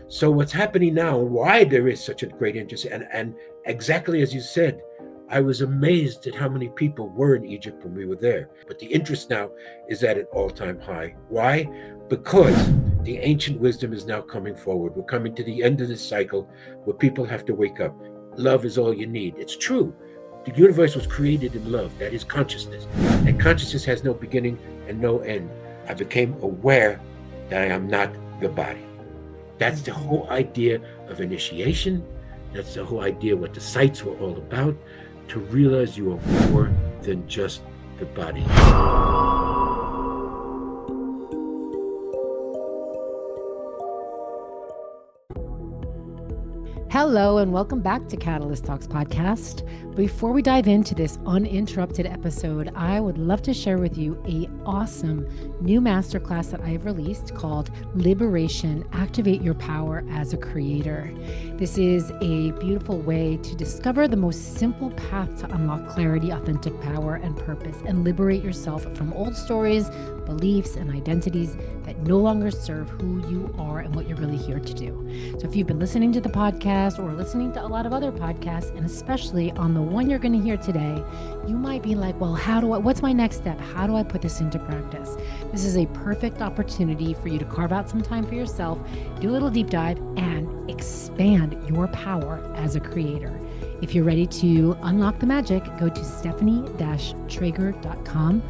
So what's happening now, why there is such a great interest, and exactly as you said, I was amazed at how many people were in Egypt when we were there. But the interest now is at an all-time high. Why? Because the ancient wisdom is now coming forward. We're coming to the end of this cycle where people have to wake up. Love is all you need. It's true. The universe was created in love. That is consciousness. And consciousness has no beginning and no end. I became aware that I am not the body. That's the whole idea of initiation. That's the whole idea what the sites were all about, to realize you are more than just the body. Hello and welcome back to Catalyst Talks podcast. Before we dive into this uninterrupted episode, I would love to share with you an awesome new masterclass that I have released called Liberation: Activate Your Power as a Creator. This is a beautiful way to discover the most simple path to unlock clarity, authentic power, and purpose, and liberate yourself from old stories, beliefs, and identities that no longer serve who you are and what you're really here to do. So if you've been listening to the podcast or listening to a lot of other podcasts, and especially on the one you're going to hear today, you might be like, well, what's my next step? How do I put this into practice? This is a perfect opportunity for you to carve out some time for yourself, do a little deep dive, and expand your power as a creator. If you're ready to unlock the magic, go to stephanie-trager.com.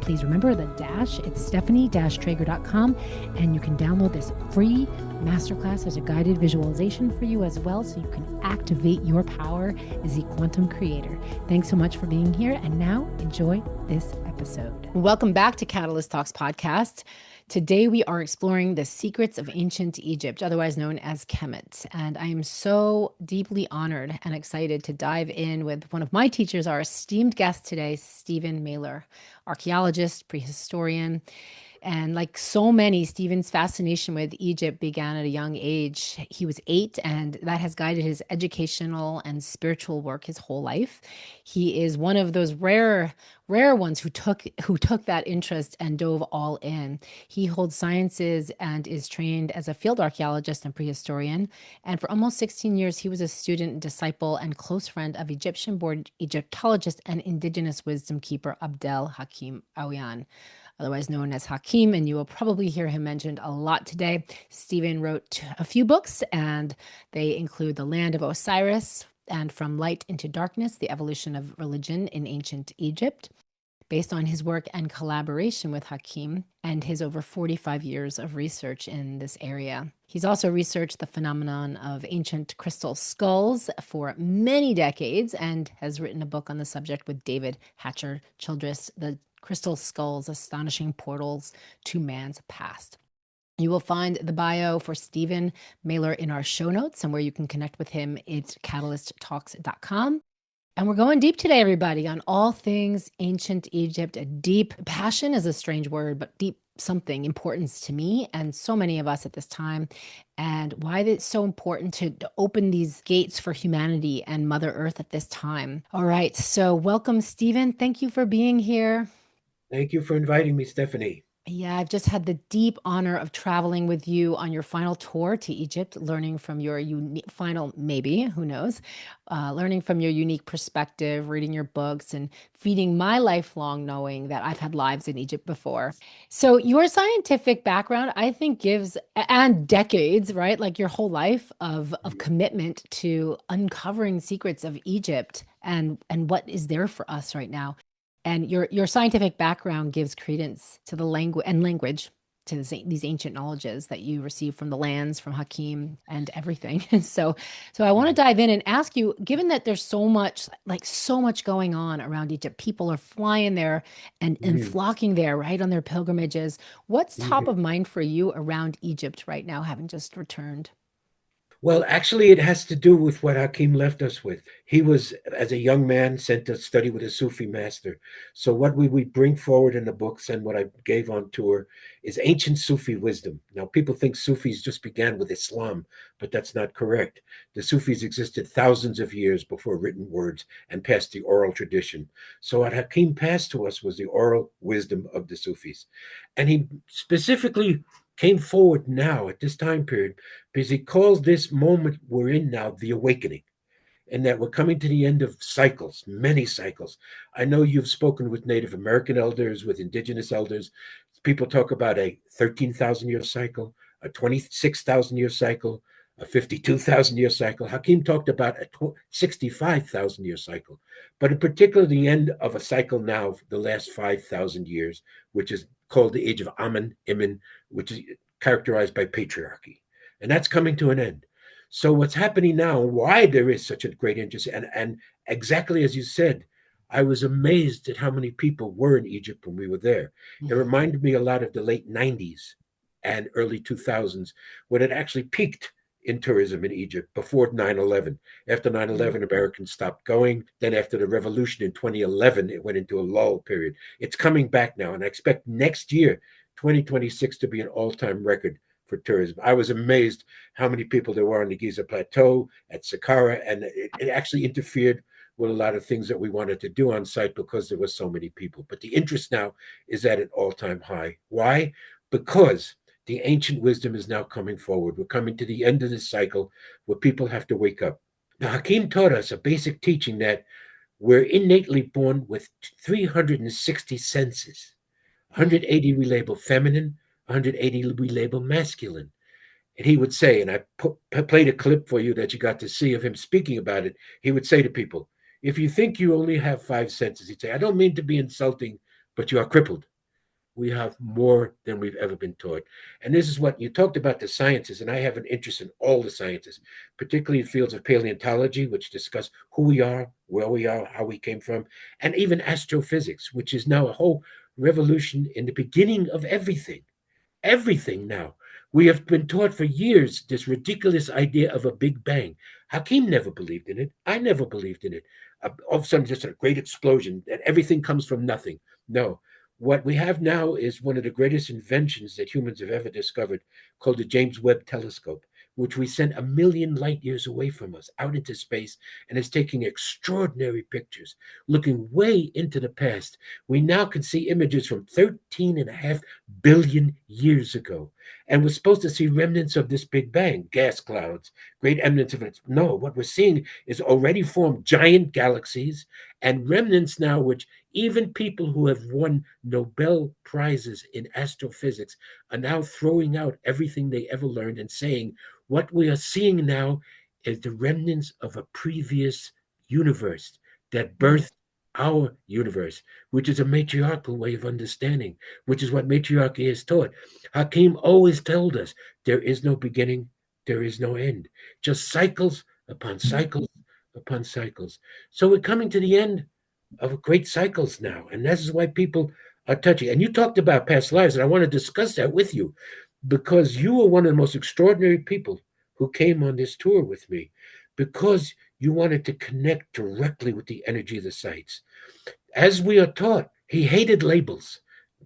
Please remember the dash. It's stephanie-trager.com, and you can download this free masterclass as a guided visualization for you as well, so you can activate your power as a quantum creator. Thanks so much for being here, and now enjoy this episode. Welcome back to Catalyst Talks podcast. Today we are exploring the secrets of ancient Egypt, otherwise known as Khemet. And I am so deeply honored and excited to dive in with one of my teachers, our esteemed guest today, Stephen Mehler, archaeologist, prehistorian. And like so many, Stephen's fascination with Egypt began at a young age. He was 8, and that has guided his educational and spiritual work his whole life. He is one of those rare ones who took that interest and dove all in. He holds sciences and is trained as a field archaeologist and prehistorian. And for almost 16 years, he was a student, disciple, and close friend of Egyptian-born Egyptologist and indigenous wisdom keeper Abd'El Hakim Awyan, otherwise known as Hakim, and you will probably hear him mentioned a lot today. Stephen wrote a few books, and they include The Land of Osiris and From Light into Darkness: The Evolution of Religion in Ancient Egypt, based on his work and collaboration with Hakim and his over 45 years of research in this area. He's also researched the phenomenon of ancient crystal skulls for many decades and has written a book on the subject with David Hatcher Childress, The Crystal Skulls: Astonishing Portals to Man's Past. You will find the bio for Stephen Mehler in our show notes, and where you can connect with him at catalysttalks.com. And we're going deep today, everybody, on all things ancient Egypt. A deep passion is a strange word, but deep something importance to me and so many of us at this time, and why it's so important to open these gates for humanity and Mother Earth at this time. All right, so welcome, Stephen. Thank you for being here. Thank you for inviting me, Stephanie. Yeah, I've just had the deep honor of traveling with you on your final tour to Egypt, learning from your who knows, learning from your unique perspective, reading your books, and feeding my lifelong knowing that I've had lives in Egypt before. So your scientific background, I think, and decades, right? Like your whole life of commitment to uncovering secrets of Egypt and what is there for us right now. And your scientific background gives credence to the language to these ancient knowledges that you receive from the lands, from Hakim, and everything. And so I want to dive in and ask you, given that there's so much going on around Egypt, people are flying there and flocking there, right, on their pilgrimages. What's top of mind for you around Egypt right now, having just returned? Well, actually, it has to do with what Hakim left us with. He was, as a young man, sent to study with a Sufi master. So what we bring forward in the books and what I gave on tour is ancient Sufi wisdom. Now, people think Sufis just began with Islam, but that's not correct. The Sufis existed thousands of years before written words and passed the oral tradition. So what Hakim passed to us was the oral wisdom of the Sufis. And he specifically came forward now at this time period because he calls this moment we're in now the awakening, and that we're coming to the end of cycles, many cycles. I know you've spoken with Native American elders, with indigenous elders. People talk about a 13,000-year cycle, a 26,000-year cycle, a 52,000-year cycle. Hakim talked about a 65,000-year cycle, but in particular, the end of a cycle now, the last 5,000 years, which is called the Age of Ammon, which is characterized by patriarchy. And that's coming to an end. So what's happening now, why there is such a great interest, and exactly as you said, I was amazed at how many people were in Egypt when we were there. It reminded me a lot of the late 90s and early 2000s when it actually peaked in tourism in Egypt before 9/11. After 9/11, Americans stopped going. Then after the revolution in 2011, it went into a lull period. It's coming back now, and I expect next year, 2026, to be an all-time record for tourism. I was amazed how many people there were on the Giza Plateau, at Saqqara, and it actually interfered with a lot of things that we wanted to do on site because there were so many people. But the interest now is at an all-time high. Why? Because the ancient wisdom is now coming forward. We're coming to the end of this cycle where people have to wake up. Now, Hakim taught us a basic teaching that we're innately born with 360 senses. 180 we label feminine, 180 we label masculine. And he would say, and I played a clip for you that you got to see of him speaking about it. He would say to people, if you think you only have five senses, he'd say, I don't mean to be insulting, but you are crippled. We have more than we've ever been taught. And this is what you talked about, the sciences, and I have an interest in all the sciences, particularly in fields of paleontology, which discuss who we are, where we are, how we came from, and even astrophysics, which is now a whole revolution in the beginning of everything. Everything now. We have been taught for years this ridiculous idea of a big bang. Hakim never believed in it. I never believed in it. All of a sudden, just a great explosion, that everything comes from nothing. No. What we have now is one of the greatest inventions that humans have ever discovered, called the James Webb Telescope, which we sent 1 million light years away from us out into space and is taking extraordinary pictures, looking way into the past. We now can see images from 13.5 billion years ago. And we're supposed to see remnants of this Big Bang, gas clouds, great remnants of it. No, what we're seeing is already formed giant galaxies and remnants now, which even people who have won Nobel Prizes in astrophysics are now throwing out everything they ever learned and saying, what we are seeing now is the remnants of a previous universe that birthed our universe, which is a matriarchal way of understanding, which is what matriarchy is taught. Hakim always told us there is no beginning, there is no end, just cycles upon cycles upon cycles. So we're coming to the end of great cycles now, and this is why people are touchy. And you talked about past lives, and I want to discuss that with you because you were one of the most extraordinary people who came on this tour with me because you wanted to connect directly with the energy of the sites. As we are taught, he hated labels.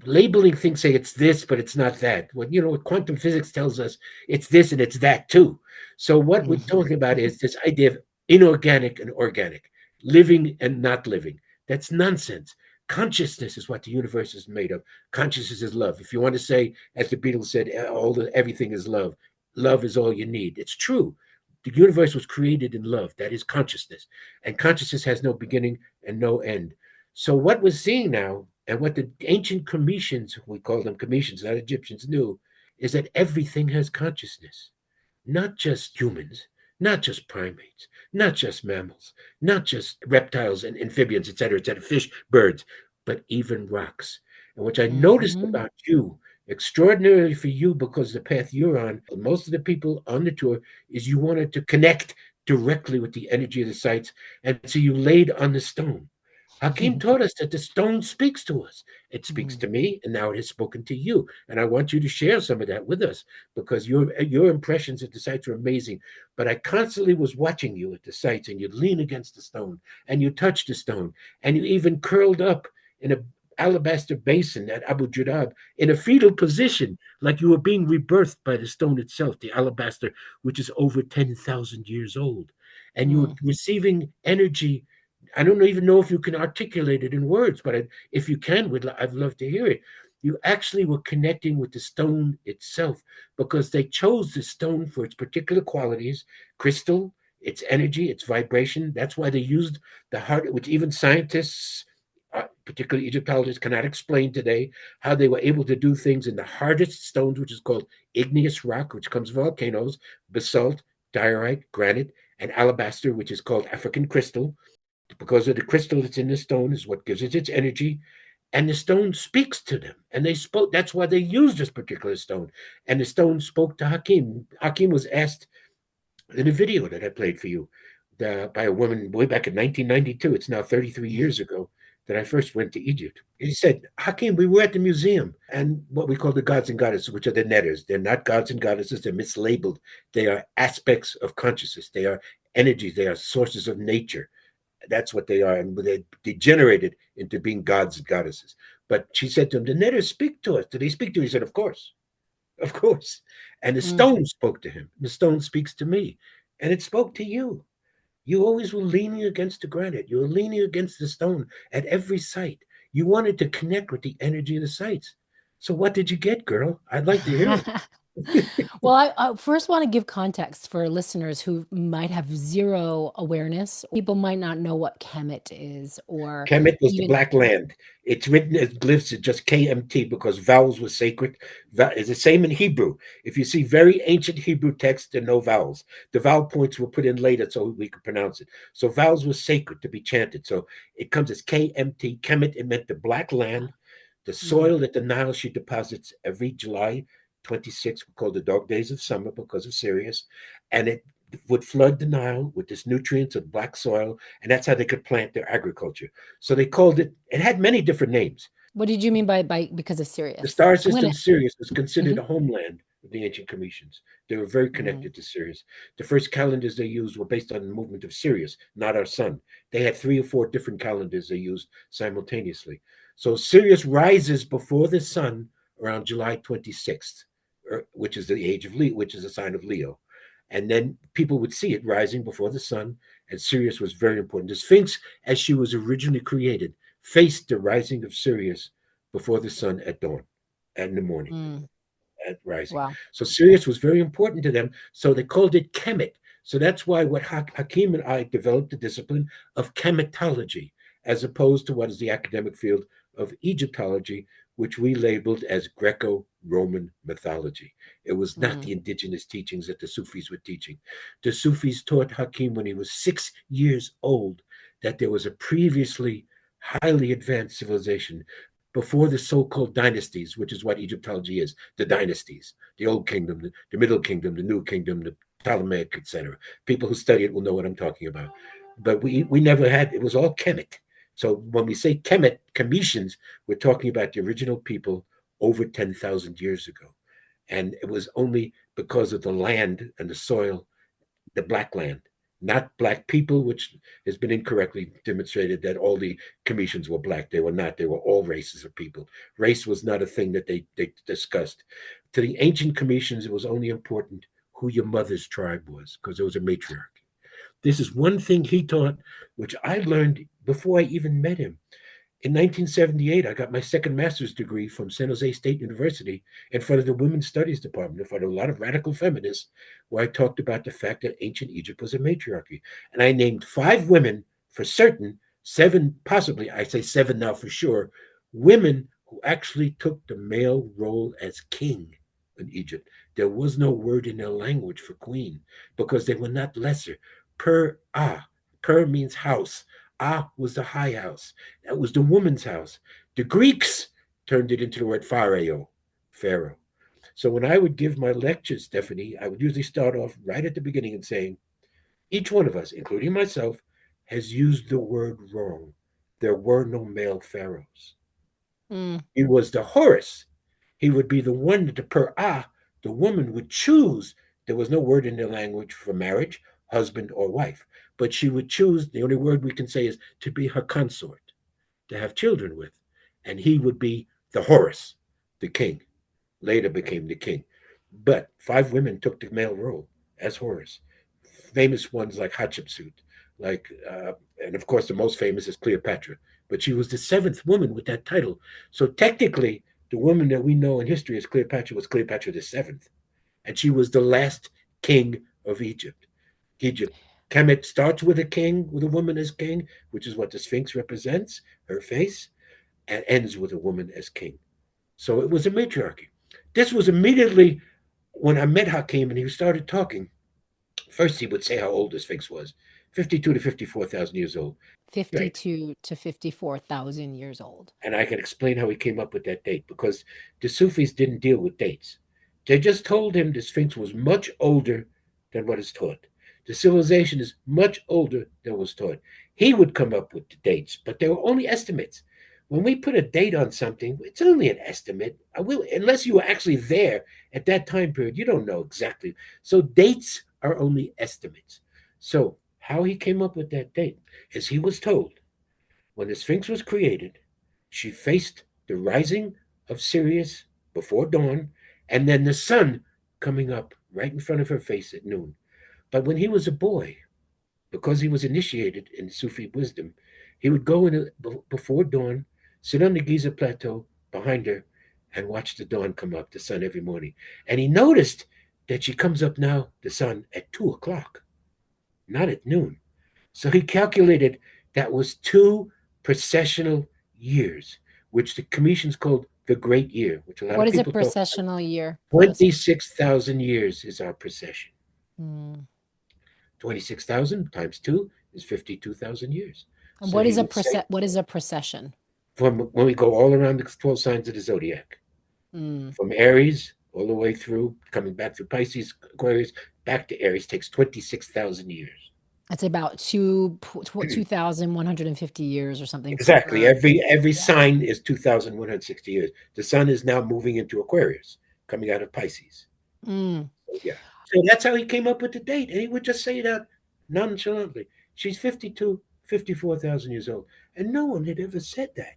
Labeling things, say it's this, but it's not that. What quantum physics tells us, it's this and it's that too. So what we're talking about is this idea of inorganic and organic, living and not living. That's nonsense. Consciousness is what the universe is made of. Consciousness is love. If you want to say, as the Beatles said, everything is love. Love is all you need. It's true. The universe was created in love. That is consciousness. And consciousness has no beginning and no end. So what we're seeing now, and what the ancient Khemetians, we call them Khemetians, not Egyptians, knew, is that everything has consciousness. Not just humans, not just primates, not just mammals, not just reptiles and amphibians, et cetera, fish, birds, but even rocks. And which I noticed about you, extraordinarily for you because the path you're on, most of the people on the tour, is you wanted to connect directly with the energy of the sites. And so you laid on the stone. Hakim taught us that the stone speaks to us. It speaks to me, and now it has spoken to you. And I want you to share some of that with us because your impressions at the sites are amazing. But I constantly was watching you at the sites, and you'd lean against the stone, and you touched the stone, and you even curled up in a alabaster basin at Abu Judab in a fetal position, like you were being rebirthed by the stone itself, the alabaster, which is over 10,000 years old. And you were receiving energy. I don't even know if you can articulate it in words, but if you can, I'd love to hear it. You actually were connecting with the stone itself because they chose the stone for its particular qualities, crystal, its energy, its vibration. That's why they used the heart, which even scientists, particularly Egyptologists, cannot explain today, how they were able to do things in the hardest stones, which is called igneous rock, which comes from volcanoes, basalt, diorite, granite, and alabaster, which is called African crystal, because of the crystal that's in the stone is what gives it its energy, and the stone speaks to them, and they spoke. That's why they used this particular stone, and the stone spoke to Hakim. Hakim was asked in a video that I played for you, by a woman way back in 1992. It's now 33 years ago that I first went to Egypt. He said, Hakim, we were at the museum, and what we call the gods and goddesses, which are the netters. They're not gods and goddesses, they're mislabeled. They are aspects of consciousness, they are energies, they are sources of nature. That's what they are, and they degenerated into being gods and goddesses. But she said to him, the netters speak to us. Did they speak to you? He said, of course. Of course. And the Mm. stone spoke to him. The stone speaks to me. And it spoke to you. You always were leaning against the granite. You were leaning against the stone at every site. You wanted to connect with the energy of the sites. So what did you get, girl? I'd like to hear it. Well, I first want to give context for listeners who might have zero awareness. People might not know what Kemet is, or Kemet was the even. Black Land. It's written as glyphs, it's just KMT because vowels were sacred. It's the same in Hebrew. If you see very ancient Hebrew texts, there are no vowels. The vowel points were put in later so we could pronounce it. So vowels were sacred to be chanted. So it comes as KMT. Kemet, it meant the Black Land, the Mm, soil that the Nile she deposits every July 26th, called the dog days of summer because of Sirius. And it would flood the Nile with this nutrients of black soil, and that's how they could plant their agriculture. So they called it. It had many different names. what did you mean by because of The Sirius? star I'm gonna. system Sirius was considered Mhm. a homeland of the ancient Khemetians. They were very Mm, connected to Sirius. The first calendars they used were based on the movement of Sirius, not our sun. They had 3 or 4 different calendars they used simultaneously. So Sirius rises before the sun around July 26th, which is the age of Leo, which is a sign of Leo. And then people would see it rising before the sun, and Sirius was very important. The Sphinx, as she was originally created, faced the rising of Sirius before the sun at dawn, and in the morning mm, at rising. wow. So Sirius was very important to them. So they called it Kemet. So that's why what Hakim and I developed the discipline of chemetology, as opposed to what is the academic field of Egyptology, which we labeled as Greco-Roman mythology. It was not Mm, the indigenous teachings that the Sufis were teaching. The Sufis taught Hakim when he was 6 years old that there was a previously highly advanced civilization before the so-called dynasties, which is what Egyptology is, the dynasties, the Old Kingdom, the Middle Kingdom, the New Kingdom, the Ptolemaic, etc. People who study it will know what I'm talking about. But we never had, it was all Kemet. So when we say Kemet, Khemetians, we're talking about the original people over 10,000 years ago. And it was only because of the land and the soil, the black land, not black people, which has been incorrectly demonstrated that all the Khemetians were black. They were not. They were all races of people. Race was not a thing that they discussed. To the ancient Khemetians, it was only important who your mother's tribe was because it was a matriarch. This is one thing he taught, which I learned before I even met him. In 1978, I got my second master's degree from San Jose State University in front of the Women's Studies Department, in front of a lot of radical feminists, where I talked about the fact that ancient Egypt was a matriarchy. And I named 5 women for certain, 7 possibly, I say 7 now for sure, women who actually took the male role as king in Egypt. There was no word in their language for queen because they were not lesser. Per means house. Was the high house. That was the woman's house. The Greeks turned it into the word pharaoh, pharaoh. So when I would give my lectures, Stephanie, I would usually start off right at the beginning and saying, each one of us, including myself, has used the word wrong. There were no male pharaohs. mm, He was the Horus. He would be the one that the woman would choose. There was no word in their language for marriage, husband or wife, but she would choose. The only word we can say is to be her consort, to have children with. And he would be the Horus, the king, later became the king. But 5 women took the male role as Horus. Famous ones like Hatshepsut, like, and of course the most famous is Cleopatra. But she was the 7th woman with that title. So technically, the woman that we know in history as Cleopatra was Cleopatra the Seventh, and she was the last king of Egypt. Egypt. Kemet starts with a king, with a woman as king, which is what the Sphinx represents, her face, and ends with a woman as king. So it was a matriarchy. This was immediately when I met Hakim and he started talking. First, he would say how old the Sphinx was, 52 to 54,000 years old. Right. 52 to 54,000 years old. And I can explain how he came up with that date because the Sufis didn't deal with dates. They just told him the Sphinx was much older than what is taught. The civilization is much older than was taught. He would come up with the dates, but they were only estimates. When we put a date on something, it's only an estimate. I will, unless you were actually there at that time period, you don't know exactly. So dates are only estimates. So how he came up with that date is he was told when the Sphinx was created, she faced the rising of Sirius before dawn, and then the sun coming up right in front of her face at noon. But when he was a boy, because he was initiated in Sufi wisdom, he would go in before dawn, sit on the Giza plateau behind her, and watch the dawn come up, the sun every morning. And he noticed that she comes up now, the sun, at 2 o'clock, not at noon. So he calculated that was 2 precessional years, which the Khemetians called the Great Year, which a lot What of is a people talk about. precessional year? 26,000 years is our precession. Mm. 26,000 times 2 is 52,000 years. And So he would say, what is a precession? from when we go all around the 12 signs of the zodiac, Mm. from Aries all the way through, coming back through Pisces, Aquarius, back to Aries, takes 26,000 years. That's about 2,150 years or something Exactly. per. Every Yeah. sign is 2,160 years. The sun is now moving into Aquarius, coming out of Pisces. Mm. So, yeah. So that's how he came up with the date. And he would just say that nonchalantly. She's 52, 54,000 years old. And no one had ever said that.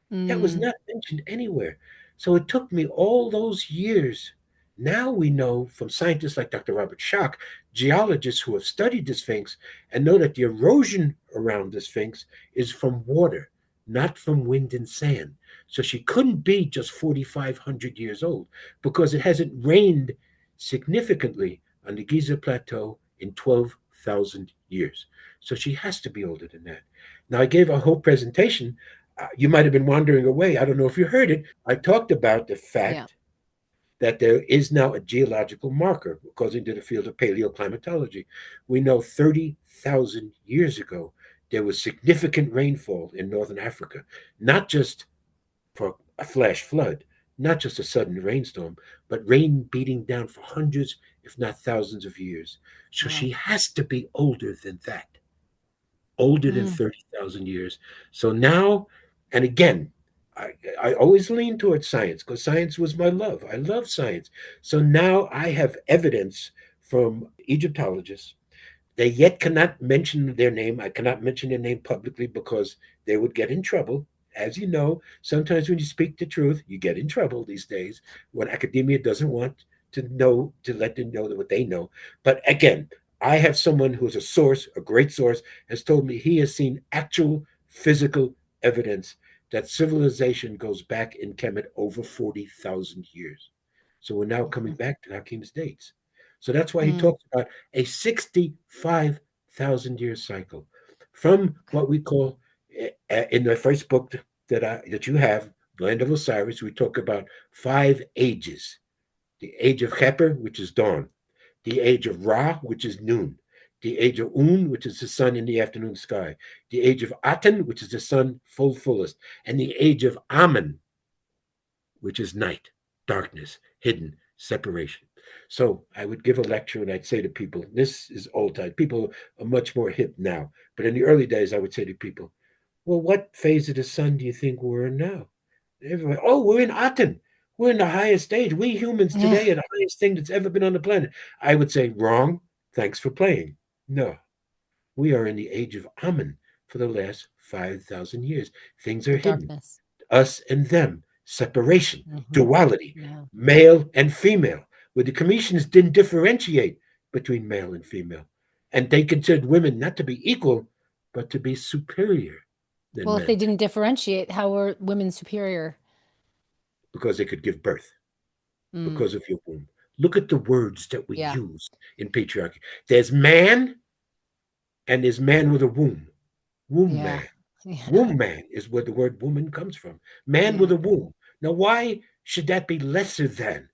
That was Mm. not mentioned anywhere. So it took me all those years. Now we know from scientists like Dr. Robert Schoch, geologists who have studied the Sphinx, and know that the erosion around the Sphinx is from water, not from wind and sand. So she couldn't be just 4,500 years old because it hasn't rained significantly on the Giza Plateau in 12,000 years. So she has to be older than that. Now, I gave a whole presentation. You might have been wandering away. I don't know if you heard it. I talked about the Yeah. fact that there is now a geological marker according to the field of paleoclimatology. We know 30,000 years ago there was significant rainfall in northern Africa, not just for a flash flood, not just a sudden rainstorm, but rain beating down for hundreds, if not thousands of years. So Wow. she has to be older than that, older than Mm. 30,000 years. So now, and again, I, I always lean towards science because science was my love. I love science. So now I have evidence from Egyptologists. They yet cannot mention their name. I cannot mention their name publicly because they would get in trouble. As you know, sometimes when you speak the truth, you get in trouble these days when academia doesn't want to let them know what they know. But again, I have someone who's a source, a great source, has told me he has seen actual physical evidence that civilization goes back in Kemet over 40,000 years. So we're now coming back to Hakim's dates. So that's why he Mm. talks about a 65,000 year cycle from Okay. what we call in the first book that you have, Land of Osiris. We talk about 5 ages: the age of Kheper, which is dawn; the age of Ra, which is noon; the age of Un, which is the sun in the afternoon sky; the age of Aten, which is the sun fullest; and the age of Ammon, which is night, darkness, hidden, separation. So I would give a lecture and I'd say to people, this is old time. People are much more hip now. But in the early days, I would say to people, well, what phase of the sun do you think we're in now? Everybody, oh, we're in Aten. We're in the highest stage. We humans Yeah. today are the highest thing that's ever been on the planet. I would say, wrong. Thanks for playing. No, we are in the age of Ammon for the last 5,000 years. Things The are hidden, darkness. us and them, separation, Hmm. duality, Yeah. male and female, where the Commissions didn't differentiate between male and female. And they considered women not to be equal, but to be superior than Well, if they men. didn't differentiate, how were women superior? because they could give birth, Mm, because of your womb. Look at the words that we yeah. use in patriarchy. There's man and there's man with a womb. Womb Yeah. man. Yeah. Womb man is where the word woman comes from. Man with Yeah. a womb. Now, why should that be lesser than?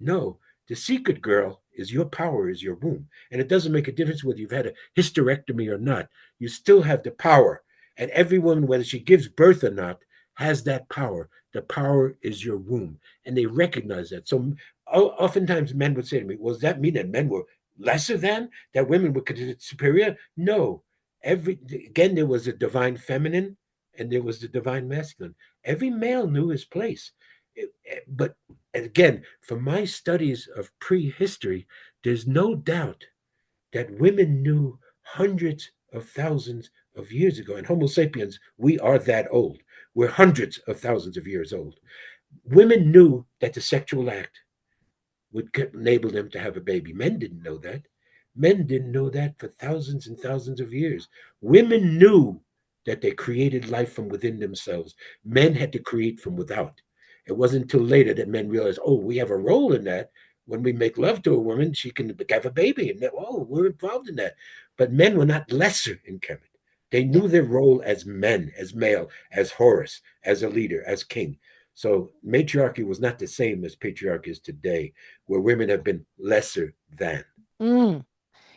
No, the secret, girl, is your power is your womb. And it doesn't make a difference whether you've had a hysterectomy or not. You still have the power. And every woman, whether she gives birth or not, has that power. The power is your womb. And they recognize that. So oftentimes men would say to me, well, does that mean that men were lesser than? That women were considered superior? No. Again, there was a divine feminine and there was the divine masculine. Every male knew his place. But again, from my studies of prehistory, there's no doubt that women knew hundreds of thousands of years ago. And Homo sapiens, we are that old. We're hundreds of thousands of years old. Women knew that the sexual act would enable them to have a baby. Men didn't know that. Men didn't know that for thousands and thousands of years. Women knew that they created life from within themselves. Men had to create from without. It wasn't until later that men realized, oh, we have a role in that. When we make love to a woman, she can have a baby. And oh, we're involved in that. But men were not lesser in Kemet. They Yeah. knew their role as men, as male, as Horus, as a leader, as king. So matriarchy was not the same as patriarchy is today, where women have been lesser than. Mm.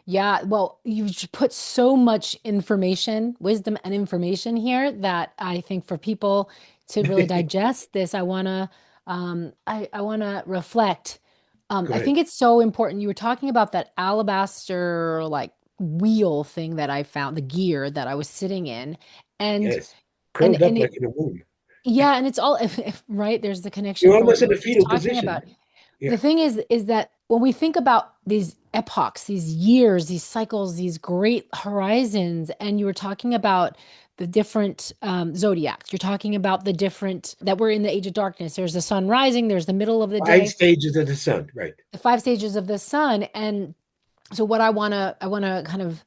Yeah, well, you've just put so much information, wisdom and information here that I think for people to really digest this, I wanna reflect. Go I ahead. think it's so important. You were talking about that alabaster like wheel thing that I found, the gear that I was sitting in, and Yes. Curled up and it like in a womb. yeah, and it's all if right, there's the connection You're from what almost you in a were just fetal talking position. about. Yeah. The thing is that when we think about these epochs, these years, these cycles, these great horizons, and you were talking about the different zodiacs, you're talking about the different that we're in the age of darkness. There's the sun rising, there's the middle of the Five day, stages of the sun. Right. the five stages of the sun. And so what I wanna kind of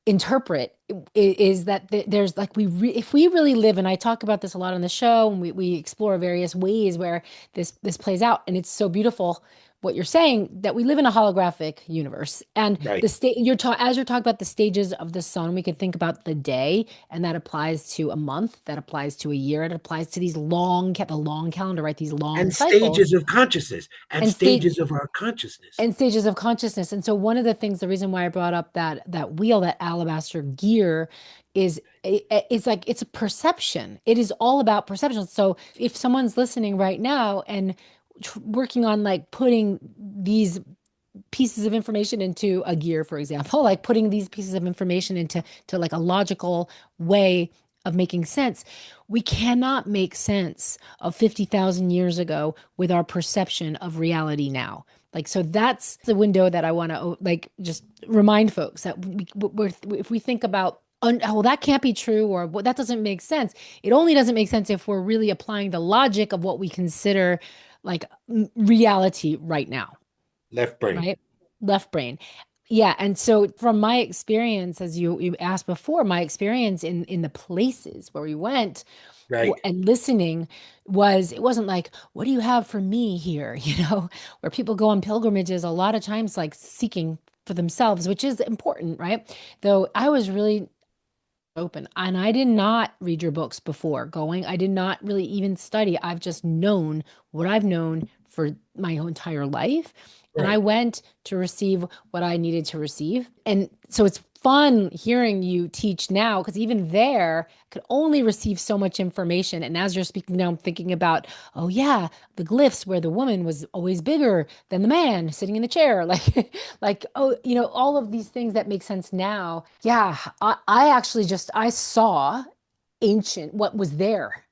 interpret is that there's like if we really live, and I talk about this a lot on the show, and we explore various ways where this plays out, and it's so beautiful what you're saying, that we live in a holographic universe, and Right. the state as you're talking about the stages of the sun, we could think about the day, and that applies to a month, that applies to a year, it applies to these the long calendar, right, these long And cycles, stages of consciousness and and state stages of our consciousness. and stages of consciousness. And so one of the things, the reason why I brought up that wheel, that alabaster gear, is it's like it's a perception. It is all about perception. So if someone's listening right now and working on like putting these pieces of information into a gear, for example, like putting these pieces of information into like a logical way of making sense. We cannot make sense of 50,000 years ago with our perception of reality now. Like, so that's the window that I want to like just remind folks that if we think about, well, that can't be true, or well, that doesn't make sense. It only doesn't make sense if we're really applying the logic of what we consider like reality right now, Left brain. right? Left brain. Yeah, and so from my experience, as you asked before, my experience in the places where we went Right. and listening was, it wasn't like, what do you have for me here? Where people go on pilgrimages a lot of times, like seeking for themselves, which is important, right? Though I was really open, and I did not read your books before going. I did not really even study. I've just known what I've known for my whole entire life. And I Right. went to receive what I needed to receive. And so it's fun hearing you teach now, because even there I could only receive so much information. And as you're speaking now, I'm thinking about, oh yeah, the glyphs where the woman was always bigger than the man sitting in the chair. Like, oh, all of these things that make sense now. Yeah, I actually I saw ancient, what was there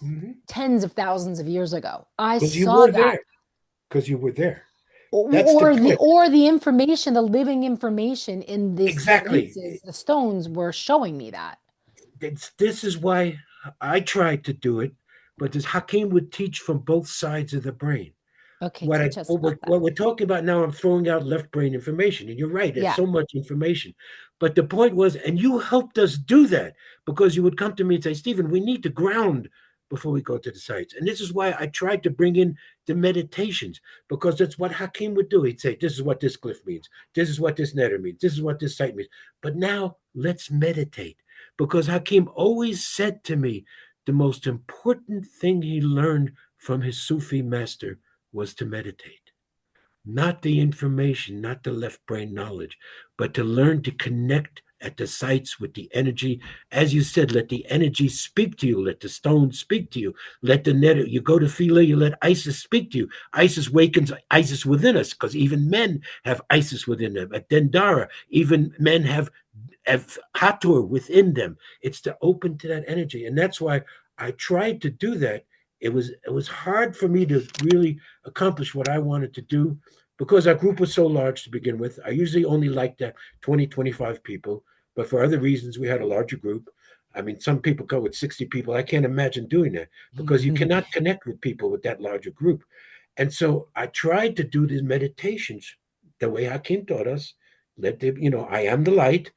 Mm-hmm. tens of thousands of years ago. I Because you saw were that. there. Because you were there. That's the Or point. the information, the living information in these Exactly. places, the stones were showing me that. This is why I tried to do it, but this Hakim would teach from both sides of the brain. Okay, What I teach us what about we're, that. what we're talking about now, I'm throwing out left brain information, and you're right. There's Yeah. so much information, but the point was, and you helped us do that because you would come to me and say, Stephen, we need to ground before we go to the sites. And this is why I tried to bring in the meditations, because that's what Hakim would do. He'd say, this is what this glyph means. This is what this netter means. This is what this site means. But now let's meditate, because Hakim always said to me, the most important thing he learned from his Sufi master was to meditate. Not the information, not the left brain knowledge, but to learn to connect at the sites with the energy. As you said, let the energy speak to you. Let the stone speak to you. Let the net, you go to Phila, you let Isis speak to you. Isis wakens Isis within us, because even men have Isis within them. At Dendara, even men have Hathor within them. It's to open to that energy. And that's why I tried to do that. It was hard for me to really accomplish what I wanted to do, because our group was so large to begin with. I usually only like that 20, 25 people, but for other reasons, we had a larger group. I mean, some people go with 60 people. I can't imagine doing that, because you cannot connect with people with that larger group. And so I tried to do these meditations the way Hakim taught us. Let the, I am the light,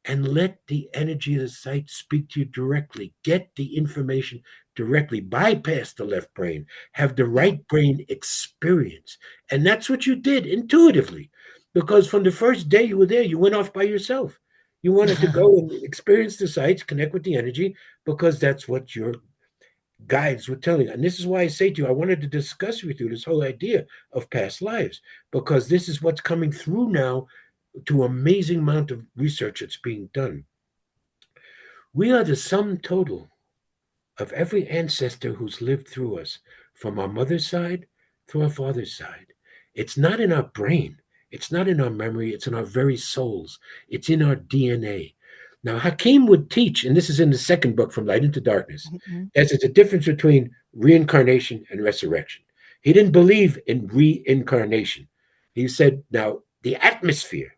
and let the energy of the site speak to you directly. Get the information directly, bypass the left brain, have the right brain experience. And that's what you did intuitively, because from the first day you were there, you went off by yourself. You wanted to go and experience the sites, connect with the energy, because that's what your guides were telling you. And this is why I say to you, I wanted to discuss with you this whole idea of past lives, because this is what's coming through now to amazing amount of research that's being done. We are the sum total of every ancestor who's lived through us, from our mother's side to our father's side. It's not in our brain, it's not in our memory, it's in our very souls, it's in our DNA. Now, Hakim would teach, and this is in the second book, From Light into Darkness, that there's a difference between reincarnation and resurrection. He didn't believe in reincarnation. He said, now, the atmosphere,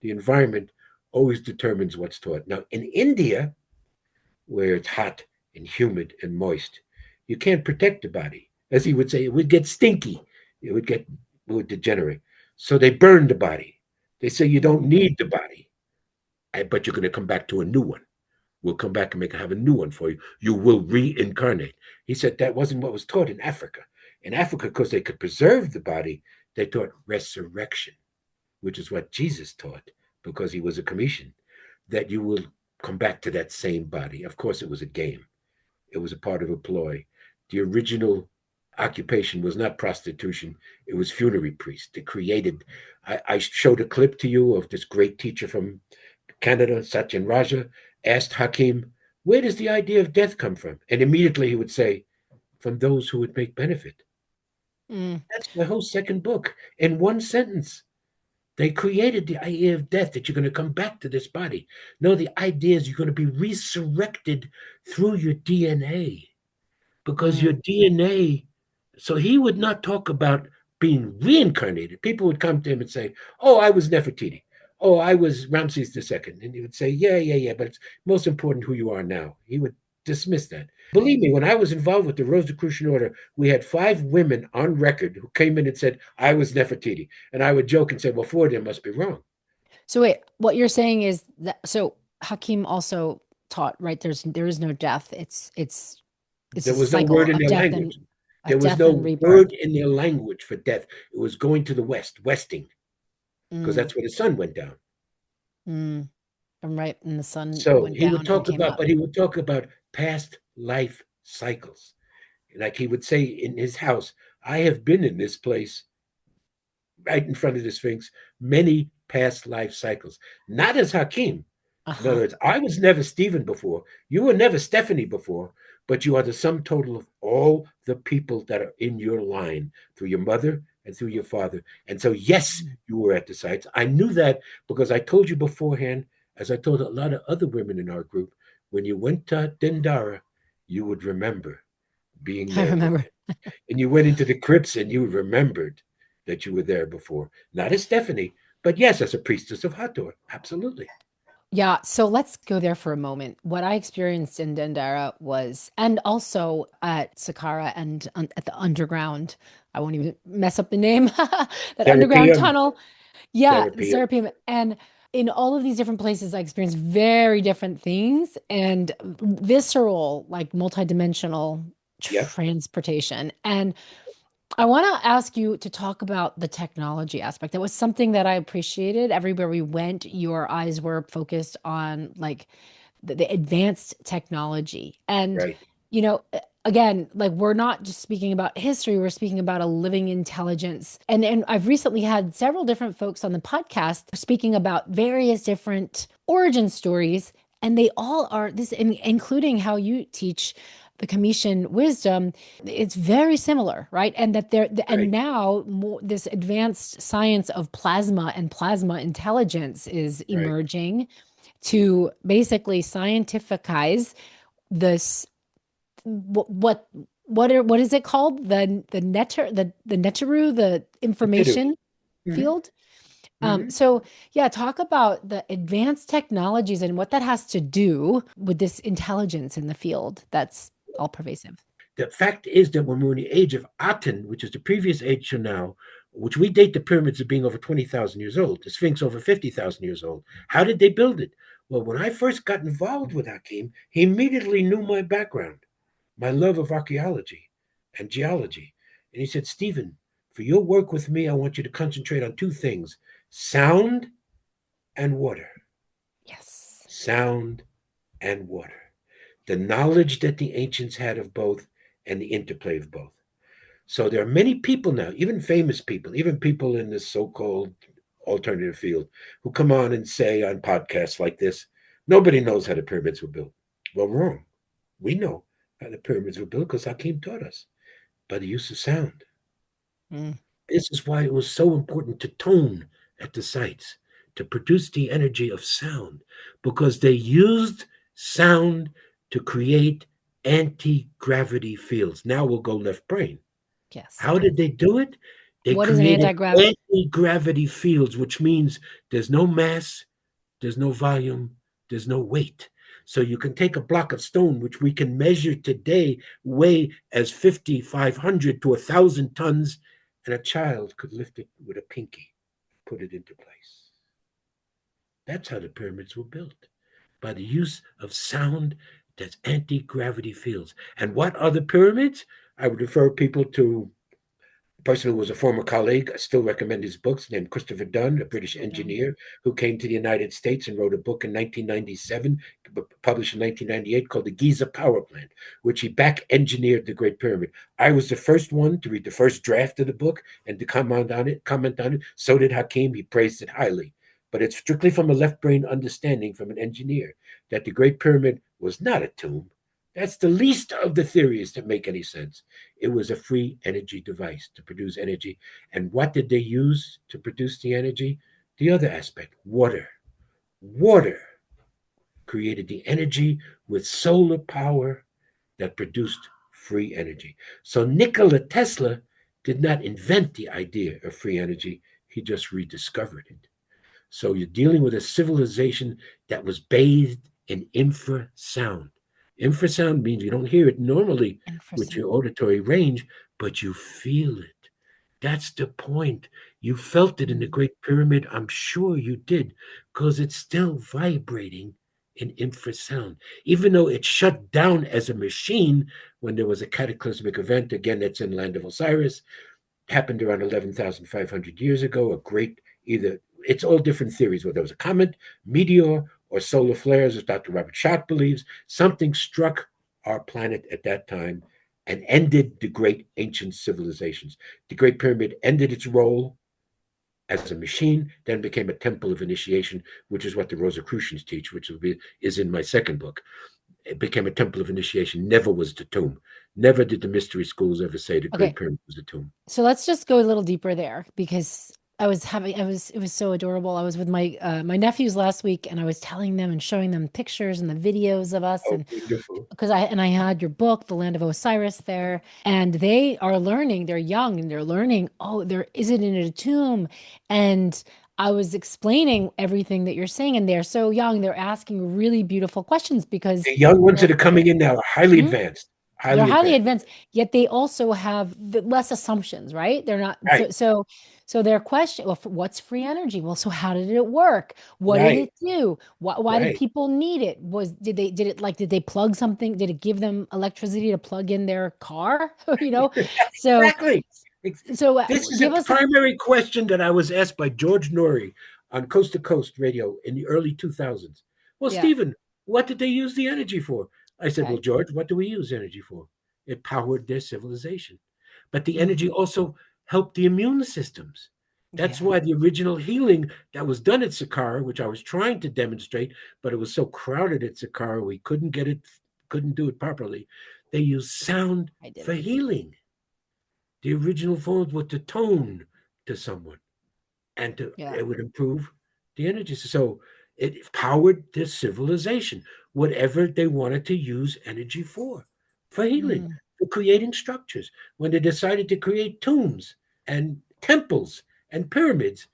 the environment, always determines what's taught. Now, in India, where it's hot and humid and moist, you can't protect the body. As he would say, it would get stinky. It would degenerate. So they burn the body. They say you don't need the body, but you're going to come back to a new one. We'll come back and have a new one for you. You will reincarnate. He said that wasn't what was taught in Africa. In Africa, because they could preserve the body, they taught resurrection, which is what Jesus taught, because he was a Khemetian, that you will come back to that same body. Of course, it was a game. It was a part of a ploy. The original occupation was not prostitution. It was funerary priest. They created, I showed a clip to you of this great teacher from Canada, Satyan Raja, asked Hakim, where does the idea of death come from? And immediately he would say, from those who would make benefit. That's my whole second book in one sentence. They created the idea of death, that you're going to come back to this body. No, the idea is you're going to be resurrected through your DNA, because your DNA. So he would not talk about being reincarnated. People would come to him and say, oh, I was Nefertiti. Oh, I was Ramses II. And he would say, yeah, but it's most important who you are now. He would dismiss that. Believe me, when I was involved with the Rosicrucian Order, we had 5 women on record who came in and said, I was Nefertiti. And I would joke and say, well, 4 of them must be wrong. So wait, what you're saying is that, so Hakim also taught, right? There is no death. It's there was no word in their language. There was no word in their language for death. It was going to the west, westing, because that's where the sun went down. I'm right, and the sun. So went he down would talk and about, but he would talk about past life cycles. Like he would say in his house, I have been in this place right in front of the Sphinx many past life cycles, not as Hakim. In other words, I was never Stephen before. You were never Stephanie before, but you are the sum total of all the people that are in your line through your mother and through your father. And so, yes, you were at the sites. I knew that because I told you beforehand, as I told a lot of other women in our group, when you went to Dendara, you would remember being there. I remember. And you went into the crypts and you remembered that you were there before. Not as Stephanie, but yes, as a priestess of Hathor. Absolutely. Yeah, so let's go there for a moment. What I experienced in Dendara was, and also at Saqqara and at the underground, I won't even mess up the name, that underground tunnel. Yeah, the Serapeum. And in all of these different places, I experienced very different things and visceral, like multidimensional Yep. transportation. And I want to ask you to talk about the technology aspect. That was something that I appreciated. Everywhere we went, your eyes were focused on like the advanced technology. And, Right. you know, again, like we're not just speaking about history, we're speaking about a living intelligence. And I've recently had several different folks on the podcast speaking about various different origin stories. And they all are this, including how you teach the Khemetian wisdom, it's very similar, right? And that there, and Right. now more, this advanced science of plasma and plasma intelligence is Right. emerging to basically scientificize this. What what is it called? The neteru, the The Tidu. information Hmm. field. Hmm. So yeah, talk about the advanced technologies and what that has to do with this intelligence in the field that's all pervasive. The fact is that when we're in the age of Aten, which is the previous age to now, which we date the pyramids as being over 20,000 years old, the Sphinx over 50,000 years old. How did they build it? Well, when I first got involved with Hakim, he immediately knew my background, my love of archaeology and geology. And he said, Stephen, for your work with me, I want you to concentrate on two things: sound and water. Yes. Sound and water. The knowledge that the ancients had of both and the interplay of both. So there are many people now, even famous people, even people in this so-called alternative field, who come on and say on podcasts like this, nobody knows how the pyramids were built. Well, wrong. We know how the pyramids were built because Hakim taught us by the use of sound. Mm. This is why it was so important to tone at the sites, to produce the energy of sound, because they used sound to create anti-gravity fields. Now we'll go left brain. Yes. How did they do it? They What is an created anti-grav? anti-gravity fields, which means there's no mass, there's no volume, there's no weight. So you can take a block of stone, which we can measure today, weigh as 5,500 to 1,000 tons, and a child could lift it with a pinky, put it into place. That's how the pyramids were built, by the use of sound that's anti-gravity fields. And what are the pyramids? I would refer people to person who was a former colleague. I still recommend his books, named Christopher Dunn, a British We're done. engineer who came to the United States and wrote a book in 1997, published in 1998, called The Giza Power Plant, which he back engineered the Great Pyramid. I was the first one to read the first draft of the book and to comment on it. So did Hakim. He praised it highly. But it's strictly from a left brain understanding from an engineer that the Great Pyramid was not a tomb. That's the least of the theories that make any sense. It was a free energy device to produce energy. And what did they use to produce the energy? The other aspect, water. Water created the energy with solar power that produced free energy. So Nikola Tesla did not invent the idea of free energy, he just rediscovered it. So you're dealing with a civilization that was bathed in infrasound. Infrasound means you don't hear it normally with Infrasound. your auditory range, but you feel it. That's the point. You felt it in the Mm. Great Pyramid. I'm sure you did, because it's still vibrating in infrasound. Even though it shut down as a machine when there was a cataclysmic event, again, that's in Land of Osiris, happened around 11,500 years ago. A great, either, it's all different theories, whether it was a comet, meteor, or solar flares, as Dr. Robert Schott believes. Something struck our planet at that time and ended the great ancient civilizations. The Great Pyramid ended its role as a machine, then became a temple of initiation, which is what the Rosicrucians teach, which is in my second book. It became a temple of initiation, never was the tomb. Never did the mystery schools ever say the Great Okay, Pyramid was a tomb. so let's just go a little deeper there because it was so adorable. I was with my nephews last week and I was telling them and showing them pictures and the videos of us, Oh, and beautiful. because I had your book, The Land of Osiris, there, and they are learning, they're young and they're learning, oh, there is it in a tomb. And I was explaining everything that you're saying, and they're so young, they're asking really beautiful questions because The young ones they're that are coming in now are highly Mhm. advanced. They're Highly highly advanced. advanced, yet they also have less assumptions, right? They're not Right, so their question, well, what's free energy? Well, so how did it work? What did right, it do? Why did right. people need it? Did they plug something? Did it give them electricity to plug in their car? You know? So Exactly. This is a give us a primary question that I was asked by George Norrie on Coast to Coast Radio in the early 2000s. Well, yeah, Stephen, what did they use the energy for? I said, well, okay. George, what do we use energy for? It powered their civilization. But the energy Mhm. also helped the immune systems. That's Yeah. why the original healing that was done at Saqqara, which I was trying to demonstrate, but it was so crowded at Saqqara, we couldn't do it properly. They used sound I did for it. healing. The original phones were to tone to someone, and Yeah. it would improve the energy. So it powered their civilization, whatever they wanted to use energy for healing, Mm, for creating structures. When they decided to create tombs and temples and pyramids,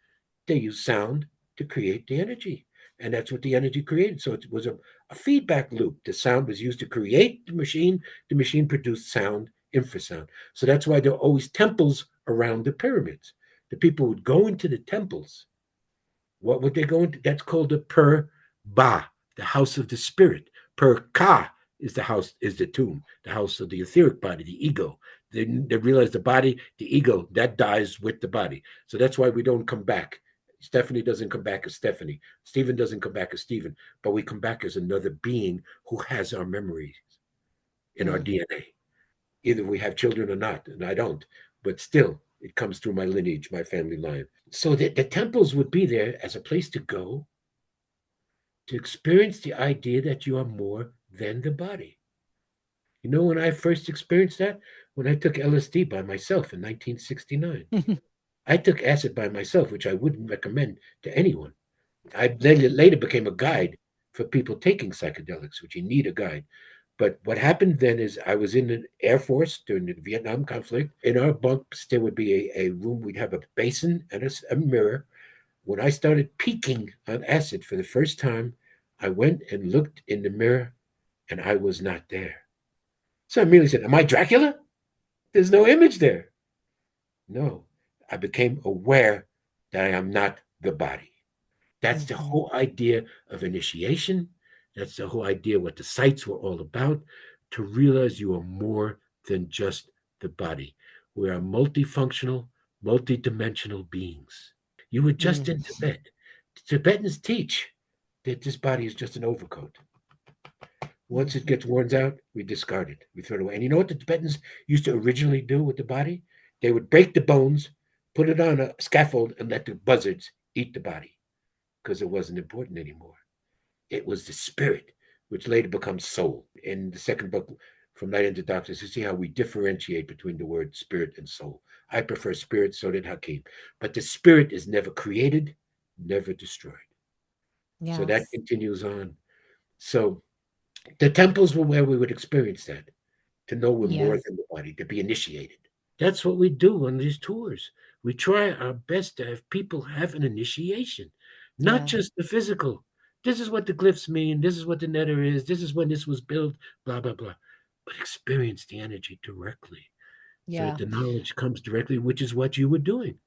they used sound to create the energy. And that's what the energy created. So it was a feedback loop. The sound was used to create the machine produced sound, infrasound. So that's why there are always temples around the pyramids. The people would go into the temples. What would they go into? That's called the per ba, the house of the spirit. Per ka is the house, is the tomb, the house of the etheric body, the ego. They realize the body, the ego, that dies with the body. So that's why we don't come back. Stephanie doesn't come back as Stephanie. Stephen doesn't come back as Stephen, but we come back as another being who has our memories in our mm, DNA. Either we have children or not, and I don't, but still, it comes through my lineage, my family line. So the temples would be there as a place to go to experience the idea that you are more than the body. You know, when I first experienced that, when I took LSD by myself in 1969, I took acid by myself, which I wouldn't recommend to anyone. I later became a guide for people taking psychedelics, which you need a guide. But what happened then is I was in the Air Force during the Vietnam conflict. In our bunks, there would be a room, we'd have a basin and a mirror. When I started peaking on acid for the first time, I went and looked in the mirror and I was not there. So I immediately said, am I Dracula? There's no image there. No, I became aware that I am not the body. That's the mhm, whole idea of initiation. That's the whole idea what the sites were all about, to realize you are more than just the body. We are multifunctional, multidimensional beings. You were just in mm, Tibet. The Tibetans teach that this body is just an overcoat. Once it mhm, gets worn out, we discard it. We throw it away. And you know what the Tibetans used to originally do with the body? They would break the bones, put it on a scaffold, and let the buzzards eat the body because it wasn't important anymore. It was the spirit, which later becomes soul. In the second book, From Night into Darkness, you see how we differentiate between the word spirit and soul. I prefer spirit, so did Hakim. But the spirit is never created, never destroyed. So that yes. continues on. So the temples were where we would experience that, to know we're more Yes. than the body, to be initiated. That's what we do on these tours. We try our best to have people have an initiation, not Yeah. just the physical. This is what the glyphs mean. This is what the netter is. This is when this was built, blah, blah, blah. But experience the energy directly so that Yeah. the knowledge comes directly, which is what you were doing.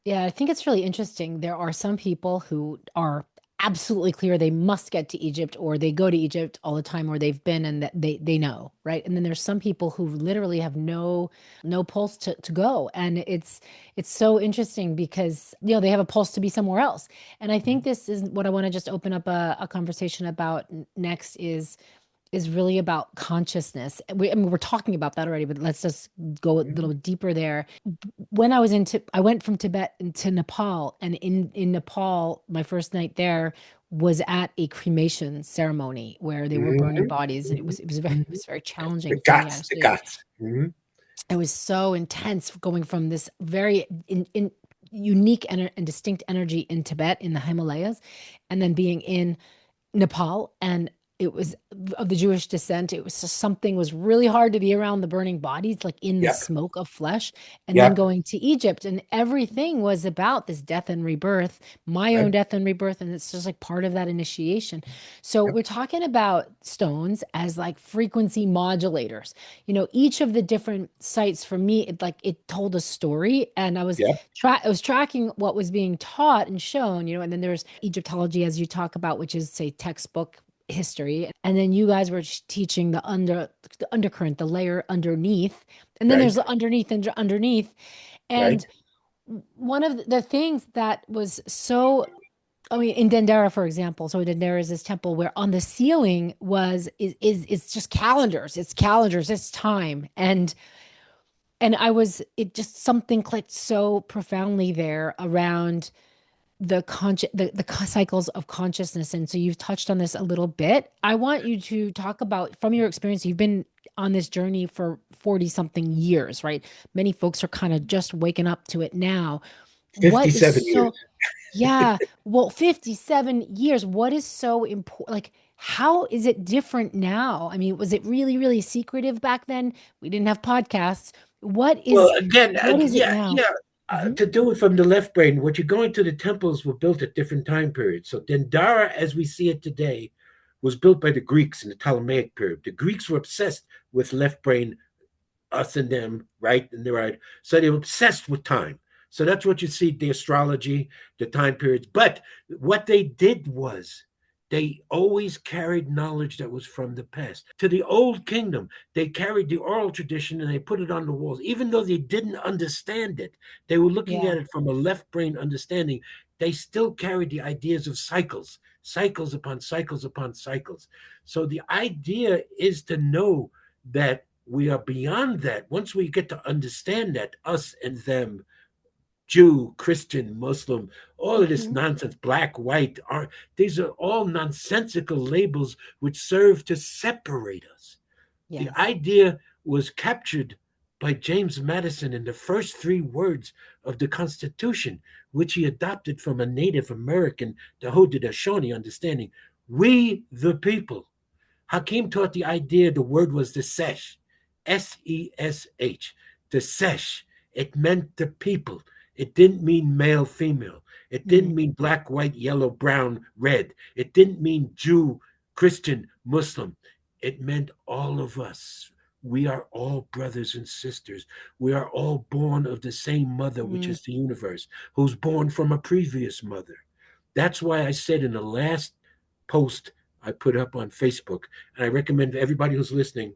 Yeah, I think it's really interesting. There are some people who are absolutely clear they must get to Egypt, or they go to Egypt all the time, or they've been and that they know, right? And then there's some people who literally have no pulse to go. And it's so interesting because they have a pulse to be somewhere else. And I think Mhm. this is what I want to just open up a conversation about next is really about consciousness. I mean, we're talking about that already, but let's just go a little Mhm. deeper there. When I was I went from Tibet to Nepal, and in Nepal, my first night there was at a cremation ceremony where they were burning Mhm. bodies, and Mhm. it Mhm. was very The challenging for me guts, the actually. guts. Mhm. It was so intense going from this very unique and distinct energy in Tibet in the Himalayas, and then being in Nepal, and it was of the Jewish descent. It was just something was really hard to be around the burning bodies, like in the Yep. smoke of flesh, and then Yep. going to Egypt, and everything was about this death and rebirth, my own Right. death and rebirth, and it's just like part of that initiation. So Yep. we're talking about stones as like frequency modulators. Each of the different sites for me, it told a story, and Yep. I was tracking what was being taught and shown, and then there's Egyptology, as you talk about, which is, say, textbook history, and then you guys were teaching the undercurrent, the layer underneath, and then there's Right. the underneath and underneath. Right. And one of the things that was so, I mean, in Dendera, for example, so Dendera is this temple where on the ceiling is just calendars. It's calendars, it's time. And it just, something clicked so profoundly there around the cycles of consciousness. And so you've touched on this a little bit. I want you to talk about, from your experience, you've been on this journey for 40 something years, right? Many folks are kind of just waking up to it now. What is 57 so, years. yeah, well, 57 years, what is so important? Like, how is it different now? I mean, was it really, really secretive back then? We didn't have podcasts. Well, again, What is it yeah, now? yeah. Hmm. To do it from the left brain, what you're going to, the temples were built at different time periods. So Dendara, as we see it today, was built by the Greeks in the Ptolemaic period. The Greeks were obsessed with left brain, us and them, right and the right. So they were obsessed with time. So that's what you see, the astrology, the time periods. But what they did was they always carried knowledge that was from the past. To the old kingdom, they carried the oral tradition and they put it on the walls. Even though they didn't understand it, they were looking Yeah. at it from a left brain understanding. They still carried the ideas of cycles, cycles upon cycles upon cycles. So the idea is to know that we are beyond that. Once we get to understand that, us and them, Jew, Christian, Muslim, all of this Hmm. nonsense, black, white, are these are all nonsensical labels which serve to separate us. The Yes. idea was captured by James Madison in the first three words of the Constitution, which he adopted from a Native American, the Haudenosaunee understanding. We the people. Hakim taught the idea the word was the sesh, Sesh, the sesh. It meant the people. It didn't mean male, female. It didn't Mm. mean black, white, yellow, brown, red. It didn't mean Jew, Christian, Muslim. It meant all of us. We are all brothers and sisters. We are all born of the same mother, which Mm. is the universe, who's born from a previous mother. That's why I said in the last post I put up on Facebook, and I recommend everybody who's listening,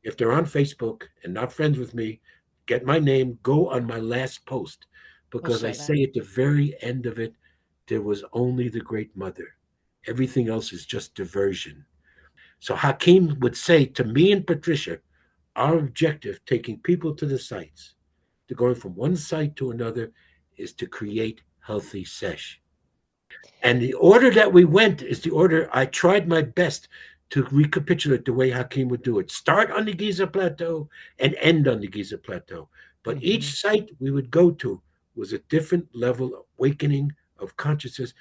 if they're on Facebook and not friends with me, get my name, go on my last post, We'll because I share that. say at the very end of it, there was only the Great Mother. Everything else is just diversion. So Hakim would say to me and Patricia, our objective, taking people to the sites, to going from one site to another, is to create healthy sesh. And the order that we went is the order I tried my best to recapitulate the way Hakim would do it. Start on the Giza Plateau and end on the Giza Plateau. But each Hmm. site we would go to was a different level of awakening of conscious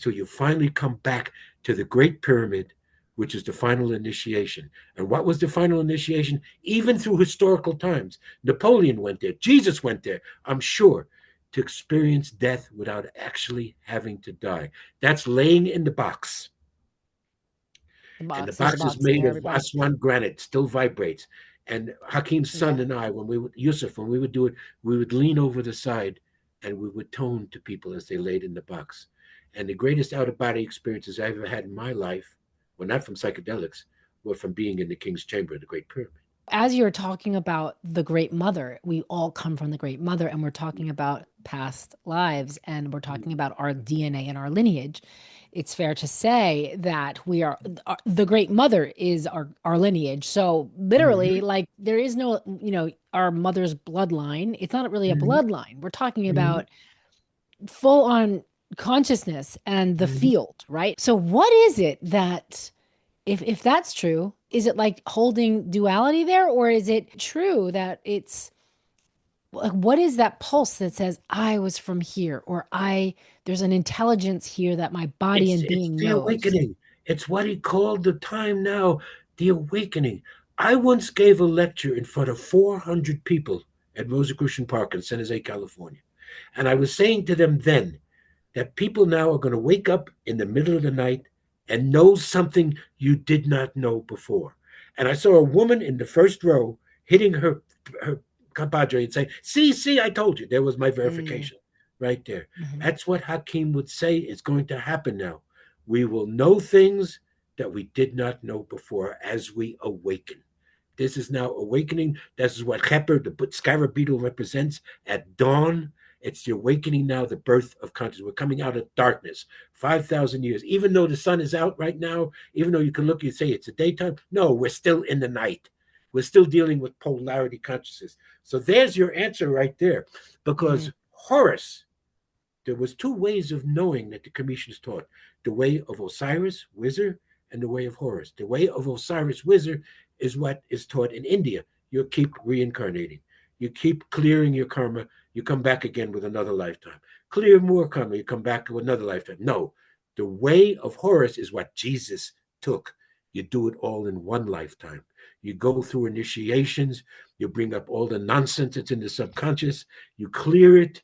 till you finally come back to the Great Pyramid, which is the final initiation. And what was the final initiation? Even through historical times, Napoleon went there, Jesus went there, I'm sure, to experience death without actually having to die. That's laying in the box. The And the box, there's a box is box in made there, of everybody. Aswan granite, still vibrates. And Hakim's son Yeah. and I, Yusuf, when we would do it, we would lean over the side and we would tone to people as they laid in the box. And the greatest out of body experiences I ever had in my life were not from psychedelics, were from being in the King's Chamber of the Great Pyramid. As you're talking about the Great Mother, we all come from the Great Mother, and we're talking about past lives, and we're talking about our DNA and our lineage. It's fair to say that the Great Mother is our lineage. So literally, Mm-hmm. like, there is no, our mother's bloodline. It's not really a Mm-hmm. bloodline. We're talking Mm-hmm. about full on consciousness and the Mm-hmm. field, right? So what is it that, if that's true, is it like holding duality there, or is it true that it's like, what is that pulse that says I was from here, or I there's an intelligence here that my body It's and it's being the knows? awakening. It's what he called the time now, the awakening. I once gave a lecture in front of 400 people at Rosicrucian Park in San Jose, California. And I was saying to them then that people now are going to wake up in the middle of the night and know something you did not know before. And I saw a woman in the first row hitting her compadre and saying, see, I told you. There was my Mm. verification right there. Mhm. That's what Hakim would say is going to happen now. We will know things that we did not know before as we awaken. This is now awakening. This is what Khepper, the scarab beetle, represents at dawn. It's the awakening now, the birth of consciousness. We're coming out of darkness, 5,000 years. Even though the sun is out right now, even though you can look and say it's a daytime, no, we're still in the night. We're still dealing with polarity consciousness. So there's your answer right there. Because Mhm. Horus, there was two ways of knowing that the Khemetians taught: the way of Osiris, wizard, and the way of Horus. The way of Osiris, wizard, is what is taught in India. You keep reincarnating. You keep clearing your karma. You come back again with another lifetime. Clear more karma. You come back with another lifetime. No, the way of Horus is what Jesus took. You do it all in one lifetime. You go through initiations. You bring up all the nonsense that's in the subconscious. You clear it,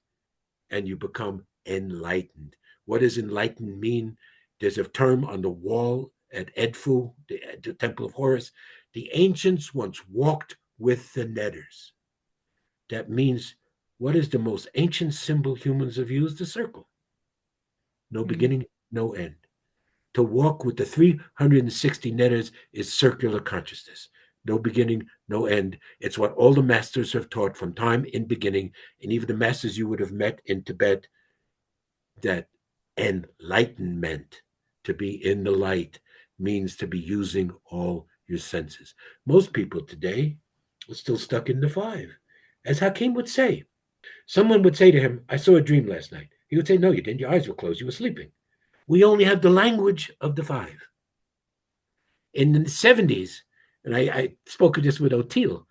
and you become enlightened. What does enlightened mean? There's a term on the wall at Edfu, the Temple of Horus. The ancients once walked with the netters. That means, what is the most ancient symbol humans have used? The circle. No Mhm. beginning, no end. To walk with the 360 netters is circular consciousness. No beginning, no end. It's what all the masters have taught from time in beginning, and even the masters you would have met in Tibet, that enlightenment, to be in the light, means to be using all your senses. Most people today are still stuck in the five. As Hakim would say, someone would say to him, I saw a dream last night. He would say, no, you didn't. Your eyes were closed. You were sleeping. We only have the language of the five. In the 70s, and I spoke of this with Otil,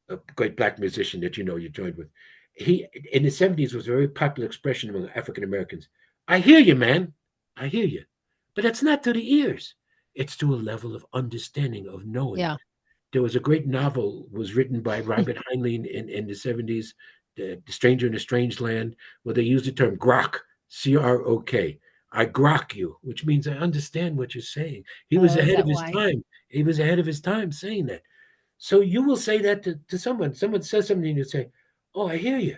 a great black musician that you know you joined with. He in the 70s was a very popular expression among African Americans. I hear you, man. I hear you. But that's not to the ears. It's to a level of understanding, of knowing. Yeah. There was a great novel was written by Robert Heinlein in the 70s, the Stranger in a Strange Land, where they used the term grok, CROK. I grok you, which means I understand what you're saying. He was Oh, is ahead of that his why? time. He was ahead of his time saying that. So you will say that to someone. Someone says something, and you say, "Oh, I hear you."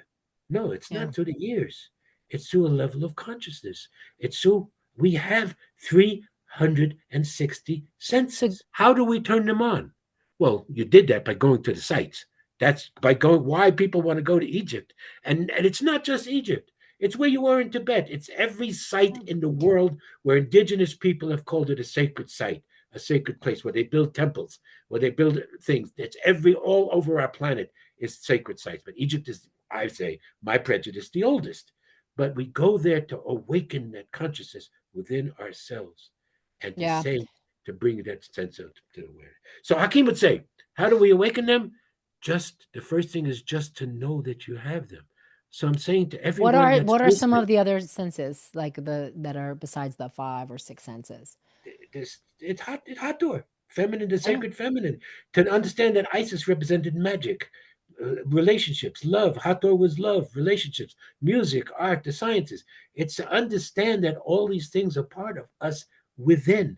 No, it's Yeah. not through the ears. It's through a level of consciousness. It's through we have 360 So senses. How do we turn them on? Well, you did that by going to the sites. That's by going. Why people want to go to Egypt, and it's not just Egypt. It's where you are in Tibet. It's every site in the world where indigenous people have called it a sacred site, a sacred place where they build temples, where they build things. It's every all over our planet is sacred sites. But Egypt is, I say, my prejudice, the oldest. But we go there to awaken that consciousness within ourselves and to yeah. say, to bring that sense of to awareness. So Hakim would say, how do we awaken them? Just the first thing is just to know that you have them. So I'm saying to everyone that's What are some listening, of the other senses like the that are besides the five or six senses? this it's hot door, feminine, the Oh, sacred feminine, to understand that Isis represented magic, relationships, love. Hathor was love, relationships, music, art, the sciences. It's to understand that all these things are part of us within.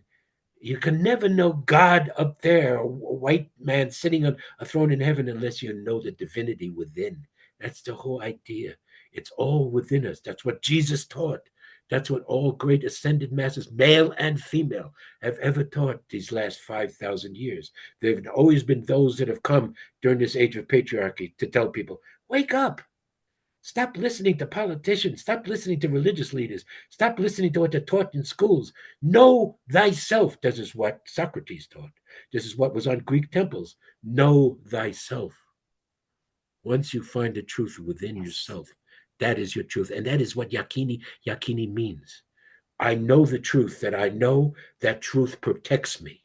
You can never know God up there, a white man sitting on a throne in heaven, unless you know the divinity within. That's the whole idea. It's all within us. That's what Jesus taught. That's what all great ascended masters, male and female, have ever taught these last 5,000 years. There have always been those that have come during this age of patriarchy to tell people, wake up. Stop listening to politicians. Stop listening to religious leaders. Stop listening to what they're taught in schools. Know thyself. This is what Socrates taught. This is what was on Greek temples. Know thyself. Once you find the truth within yes. yourself, that is your truth. And that is what yakini means. I know the truth, that I know that truth protects me.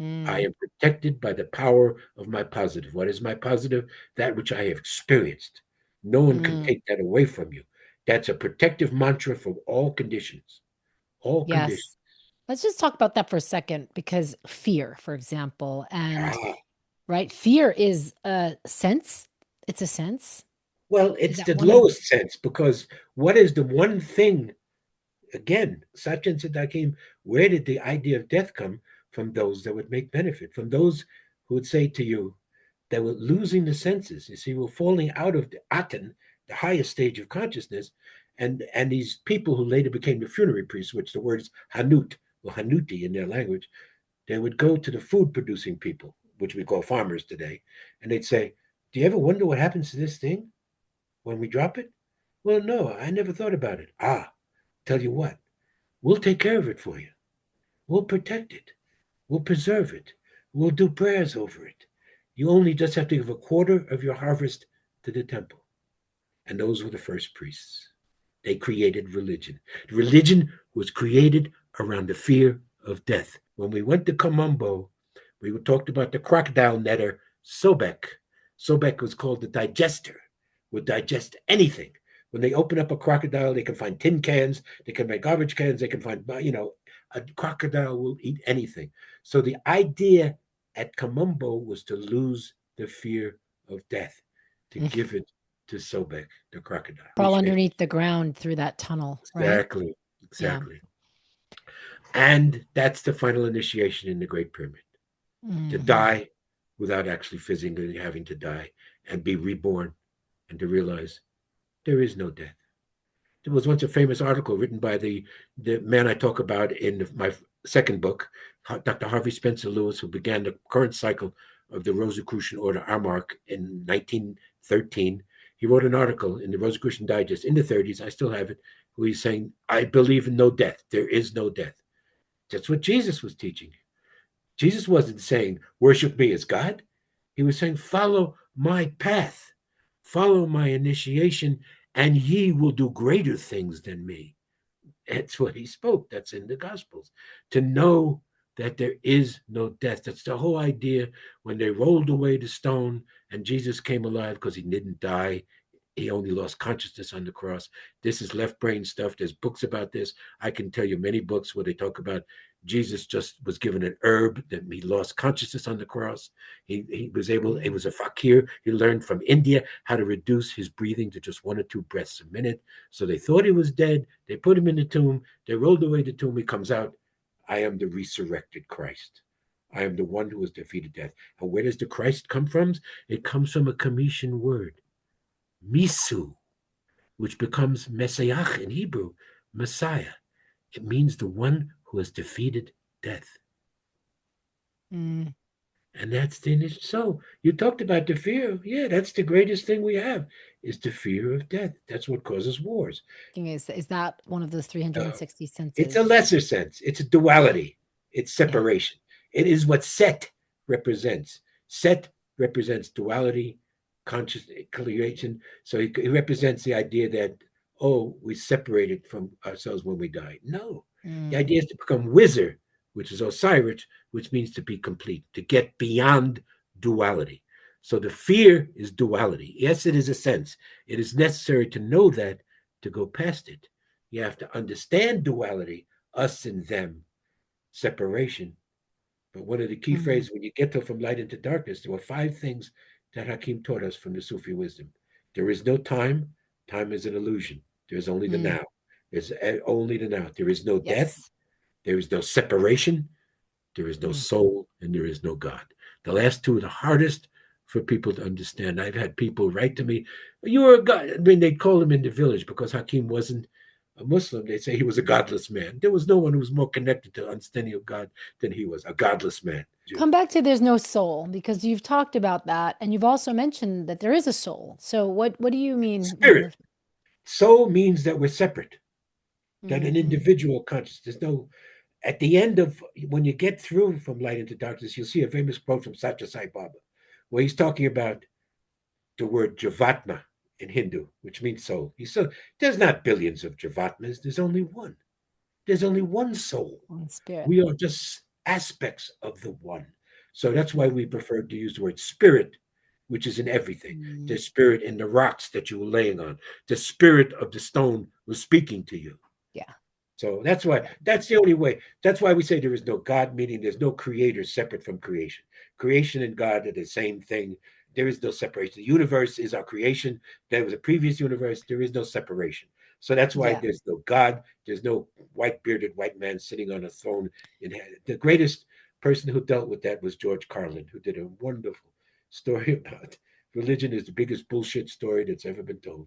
I Mm, am protected by the power of my positive. What is my positive? That which I have experienced. No one can mm, take that away from you. That's a protective mantra for all conditions. All conditions. yes. Let's just talk about that for a second, because fear, for example, and Ah, right, fear is a sense. It's a sense. well, Is it's that the one of lowest sense because what is the one thing, again, Sachin said Hakim, where did the idea of death come? From those that would make benefit, from those who would say to you, they were losing the senses. You see, we're falling out of the Aten, the highest stage of consciousness, and these people who later became the funerary priests, which the word is Hanut or Hanuti in their language, they would go to the food producing people, which we call farmers today, and they'd say, "Do you ever wonder what happens to this thing when we drop it?" "Well, no, I never thought about it." "Ah, tell you what, we'll take care of it for you. We'll protect it. We'll preserve it. We'll do prayers over it. You only just have to give a quarter of your harvest to the temple." And those were the first priests. They created religion. Religion was created around the fear of death. When we went to Kamumbo, we talked about the crocodile netter, Sobek. Sobek was called the digester, would digest anything. When they open up a crocodile, they can find tin cans, they can make garbage cans, they can find, a crocodile will eat anything. So the idea at Kamumbo was to lose the fear of death, to give it to Sobek, the crocodile, crawl which they underneath the ground through that tunnel, right? exactly, Yeah. exactly. And that's the final initiation in the Great Pyramid, to Hmm. die without actually physically having to die and be reborn and to realize there is no death. There was once a famous article written by the man I talk about in my second book, Dr. Harvey Spencer Lewis, who began the current cycle of the Rosicrucian Order Armark in 1913. He wrote an article in the Rosicrucian Digest in the 30s. I still have it, where he's saying, "I believe in no death. There is no death." That's what Jesus was teaching. Jesus wasn't saying, "Worship me as God." He was saying, "Follow my path, follow my initiation, and ye will do greater things than me." That's what he spoke. That's in the Gospels. To know that there is no death. That's the whole idea when they rolled away the stone and Jesus came alive because he didn't die. He only lost consciousness on the cross. This is left brain stuff. There's books about this. I can tell you many books where they talk about Jesus just was given an herb that he lost consciousness on the cross. He was able, it was a fakir. He learned from India how to reduce his breathing to just 1 or 2 breaths a minute. So they thought he was dead. They put him in the tomb. They rolled away the tomb. He comes out. "I am the resurrected Christ. I am the one who has defeated death." And where does the Christ come from? It comes from a Khemetian word, Misu, which becomes Messiah in Hebrew, Messiah. It means the one who has defeated death. Mm. And that's the initial. So you talked about the fear. Yeah, that's the greatest thing we have is the fear of death. That's what causes wars. Is that one of those Uh, 360 it's a senses? lesser sense. It's a duality. It's Yeah. separation. It is what Set represents. Set represents duality, conscious creation. So he represents the idea that, oh, we separated from ourselves when we die. No, the Mm. idea is to become wizard, which is Osiris, which means to be complete, to get beyond duality. So the fear is duality. Yes, it is a sense. It is necessary to know that to go past it. You have to understand duality, us and them, separation. But one of the key Mm. phrases when you get to from light into darkness, there were 5 things that Hakim taught us from the Sufi wisdom. There is no time. Time is an illusion. There is only the Mm. now. There's only the now. There is no death. Yes. There is no separation. There is no Mm. soul, and there is no God. The last two are the hardest for people to understand. I've had people write to me, "You are a God." I mean, they'd call him in the village because Hakim wasn't a Muslim. They'd say he was a godless man. There was no one who was more connected to understanding of God than he was, a godless man. Come back to there's no soul, because you've talked about that, and you've also mentioned that there is a soul. So what do you mean when Spirit. the Soul means that we're separate, that an Mhm. individual consciousness. There's no, at the end of, when you get through from light into darkness, you'll see a famous quote from Satya Sai Baba, where he's talking about the word Jivatma in Hindu, which means soul. He said, "There's not billions of Jivatmas. There's only one. There's only one soul. One spirit? We are just aspects of the one." So that's why we prefer to use the word spirit, which is in everything. Mm. The spirit in the rocks that you were laying on, the spirit of the stone was speaking to you. Yeah. So that's why, Yeah. that's the only way. That's why we say there is no God, meaning there's no creator separate from creation. Creation and God are the same thing. There is no separation. The universe is our creation. There was a previous universe. There is no separation. So that's why Yeah. there's no God. There's no white bearded white man sitting on a throne. In the greatest person who dealt with that was George Carlin, who did a wonderful story about religion is the biggest bullshit story that's ever been told.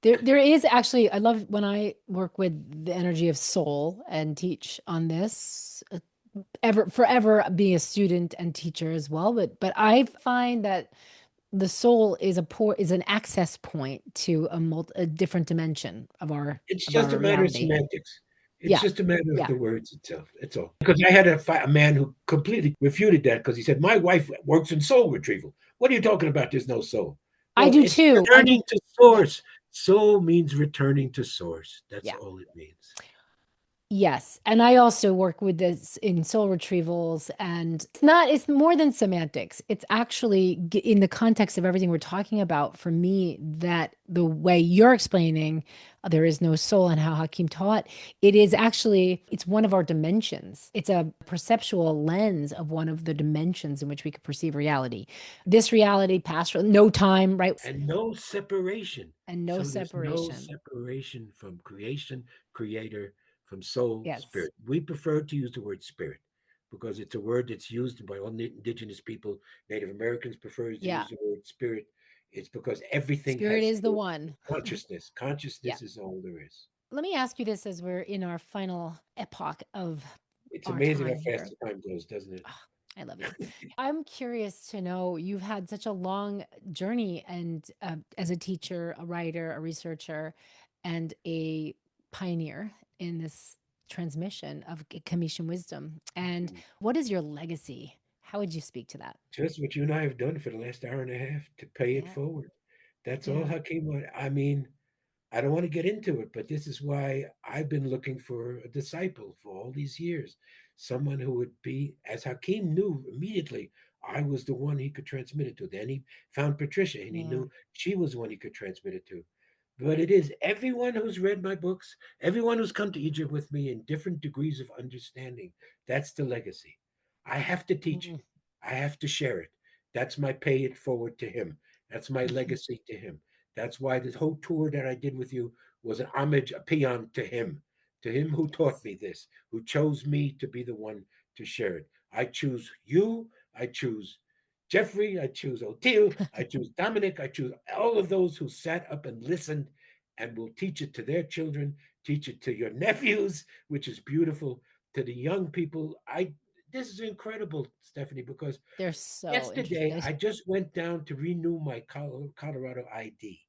There is actually, I love when I work with the energy of soul and teach on this, ever forever being a student and teacher as well. But I find that the soul is an access point to a different dimension It's of just a our matter of reality. semantics. It's Yeah. just a matter of Yeah. the words itself. That's all. Because I had a man who completely refuted that because he said, my wife works in soul retrieval. What are you talking about? There's no soul. I Well, do it's too. I do. returning to Yeah. source. Soul means returning to source. That's Yeah. all it means. Yes, and I also work with this in soul retrievals, and it's more than semantics. It's actually in the context of everything we're talking about. For me, that the way you're explaining there is no soul and how Hakim taught, it's one of our dimensions. It's a perceptual lens of one of the dimensions in which we could perceive reality. This reality, past, no time, right? And no separation. And no So there's no separation. separation from creation, creator, from soul, Yes. spirit. We prefer to use the word spirit because it's a word that's used by all indigenous people. Native Americans prefer to Yeah. use the word spirit. It's because everything Spirit has to is the do one. with consciousness. Yeah. Consciousness is all there is. Let me ask you this as we're in our final epoch of It's our amazing how time fast here. the time goes, doesn't it? Ah, I love you. I'm curious to know, you've had such a long journey and as a teacher, a writer, a researcher, and a pioneer in this transmission of Khemetian wisdom. And what is your legacy? How would you speak to that? Just what you and I have done for the last hour and a half to pay it Yeah. forward. That's all Yeah. Hakeem. I mean, I don't want to get into it, but this is why I've been looking for a disciple for all these years. Someone who would be, as Hakim knew immediately, I was the one he could transmit it to. Then he found Patricia and he Yeah. knew she was the one he could transmit it to. But it is everyone who's read my books, everyone who's come to Egypt with me in different degrees of understanding. That's the legacy. I have to teach it. Mm. I have to share it. That's my pay it forward to him. That's my legacy to him. That's why this whole tour that I did with you was an homage, a paean to him who taught Yes. me this, who chose me to be the one to share it. I choose you. I choose Jeffrey. I choose Otil. I choose Dominic. I choose all of those who sat up and listened and will teach it to their children, teach it to your nephews, which is beautiful, to the young people. This is incredible, Stephanie, because They're so yesterday interested. I just went down to renew my Colorado ID.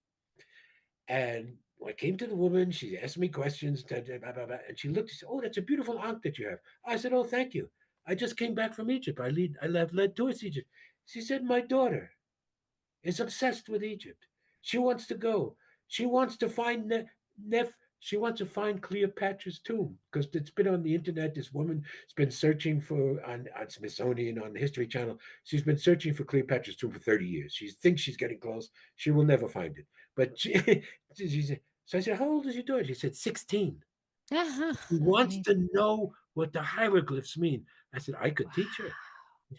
And when I came to the woman, she asked me questions, blah, blah, blah, and she looked and said, "Oh, that's a beautiful ankh that you have." I said, "Oh, thank you. I just came back from Egypt. I led towards Egypt." She said, "My daughter is obsessed with Egypt. She wants to go. She wants to find She wants to find Cleopatra's tomb because it's been on the internet. This woman's been searching for on Smithsonian on the History Channel. She's been searching for Cleopatra's tomb for 30 years. She thinks she's getting close. She will never find it. But she said, so I said, "How old is your daughter?" She said, 16. Uh-huh. She wants Amazing. to know what the hieroglyphs mean. I said, "I could Wow. teach her.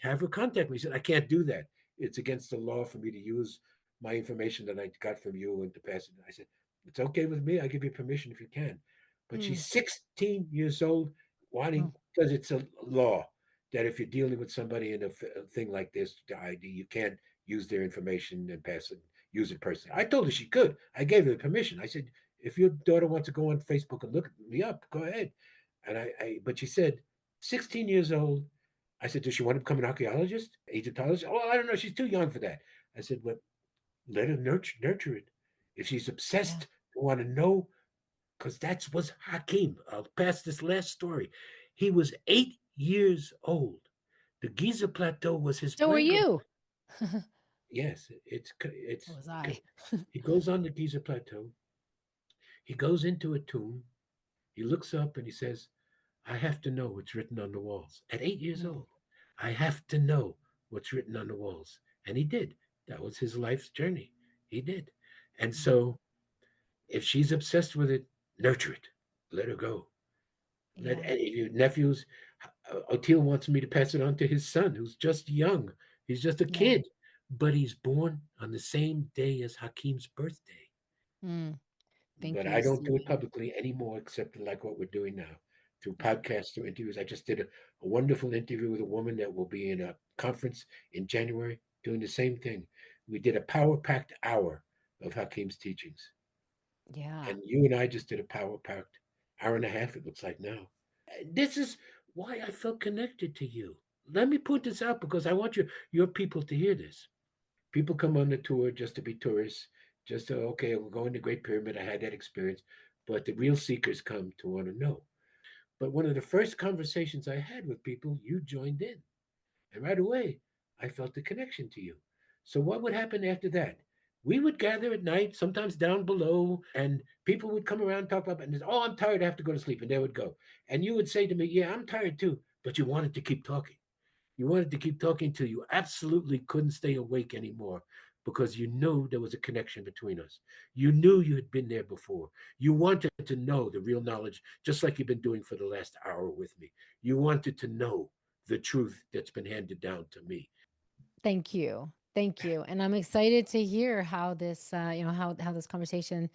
Have her contact me." He said, "I can't do that. It's against the law for me to use my information that I got from you and to pass it." I said, "It's okay with me. I give you permission if you can." But Mm. she's 16 years old, Oh, wanting, because it's a law that if you're dealing with somebody in a thing like this, the ID, you can't use their information and pass it, use it personally. I told her she could. I gave her the permission. I said, "If your daughter wants to go on Facebook and look me up, go ahead." And but she said, 16 years old. I said, "Does she want to become an archaeologist, Egyptologist?" "Oh, I don't know. She's too young for that." I said, "Well, let her nurture it. If she's yeah. obsessed, want to know, because that was Hakim." I'll pass this last story. He was 8 years old. The Giza Plateau was his So are playground. you. Yes, So it's. was I. He goes on the Giza Plateau. He goes into a tomb. He looks up and he says, "I have to know what's written on the walls." At 8 years Mm, old, I have to know what's written on the walls. And he did. That was his life's journey. He did. And mm. so if she's obsessed with it, nurture it. Let her go. Let Yeah. any of your nephews. Otil wants me to pass it on to his son, who's just young. He's just a Yeah. kid, but he's born on the same day as Hakim's birthday. Mm. Thank But you, I don't do it Stephen. publicly anymore, except like what we're doing now, through Yeah. podcasts, through interviews. I just did a wonderful interview with a woman that will be in a conference in January doing the same thing. We did a power packed hour of Hakim's teachings. Yeah. And you and I just did a power packed hour and a half, it looks like now. This is why I felt connected to you. Let me point this out because I want your people to hear this. People come on the tour just to be tourists, just to, okay, we're going to Great Pyramid. I had that experience. But the real seekers come to want to know. But one of the first conversations I had with people, you joined in. And right away, I felt a connection to you. So what would happen after that? We would gather at night, sometimes down below, and people would come around, talk about, and oh, I'm tired, I have to go to sleep, and they would go. And you would say to me, yeah, I'm tired too, but you wanted to keep talking. You wanted to keep talking till you absolutely couldn't stay awake anymore because you knew there was a connection between us. You knew you had been there before. You wanted to know the real knowledge, just like you've been doing for the last hour with me. You wanted to know the truth that's been handed down to me. Thank you. Thank you. And I'm excited to hear how this, how this conversation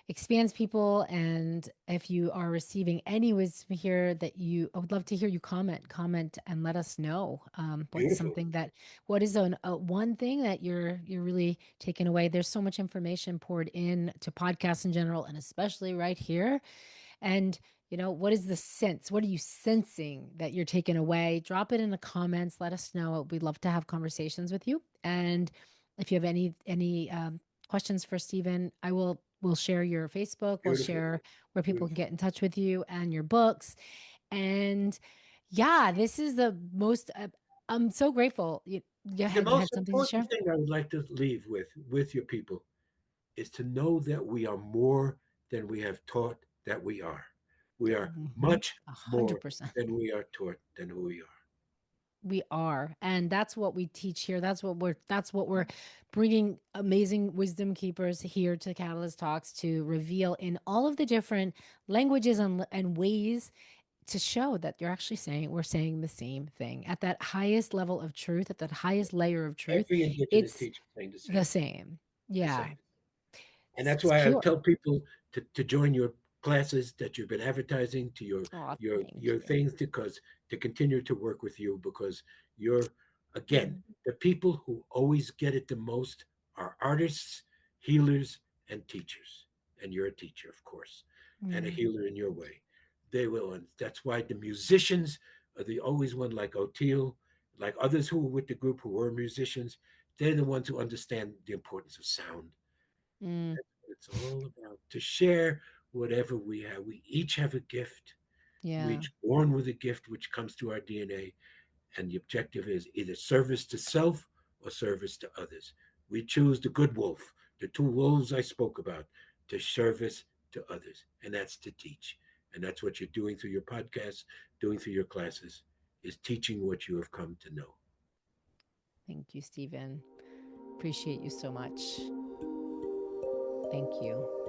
expands people. And if you are receiving any wisdom here that I would love to hear you comment and let us know what's Beautiful. something that, what is one thing that you're really taking away. There's so much information poured in to podcasts in general, and especially right here. And, what is the sense? What are you sensing that you're taking away? Drop it in the comments. Let us know. We'd love to have conversations with you. And if you have any questions for Stephen, we'll share your Facebook. We'll Beautiful. share where people can Beautiful. get in touch with you and your books. And yeah, this is the most. I'm so grateful. You The had most something to important share. thing I would like to leave with your people is to know that we are more than we have taught that we are. We are Mhm. much more 100%. than we are taught than who we are. We are, and that's what we teach here. That's what we're bringing amazing wisdom keepers here to Catalyst Talks to reveal in all of the different languages and ways to show that we're saying the same thing at that highest level of truth, at that highest layer of truth. Every indigenous It's teacher saying the the same thing. same. The same. Yeah. And that's It's why I pure. tell people to join your classes that you've been advertising to your Oh, your thank your you. things because to continue to work with you because you're again Mm, the people who always get it the most are artists, healers, and teachers. And you're a teacher, of course, and a mm, healer in your way. They will, and that's why the musicians are the always one like Otil, like others who were with the group who were musicians. They're the ones who understand the importance of sound. mm, It's all about to share whatever we have. We each have a gift. We yeah. each born with a gift which comes through our DNA, and the objective is either service to self or service to others. We choose the good wolf, the two wolves I spoke about, to service to others, and that's to teach. And that's what you're doing through your podcasts, doing through your classes, is teaching what you have come to know. Thank you, Stephen. Appreciate you so much. Thank you.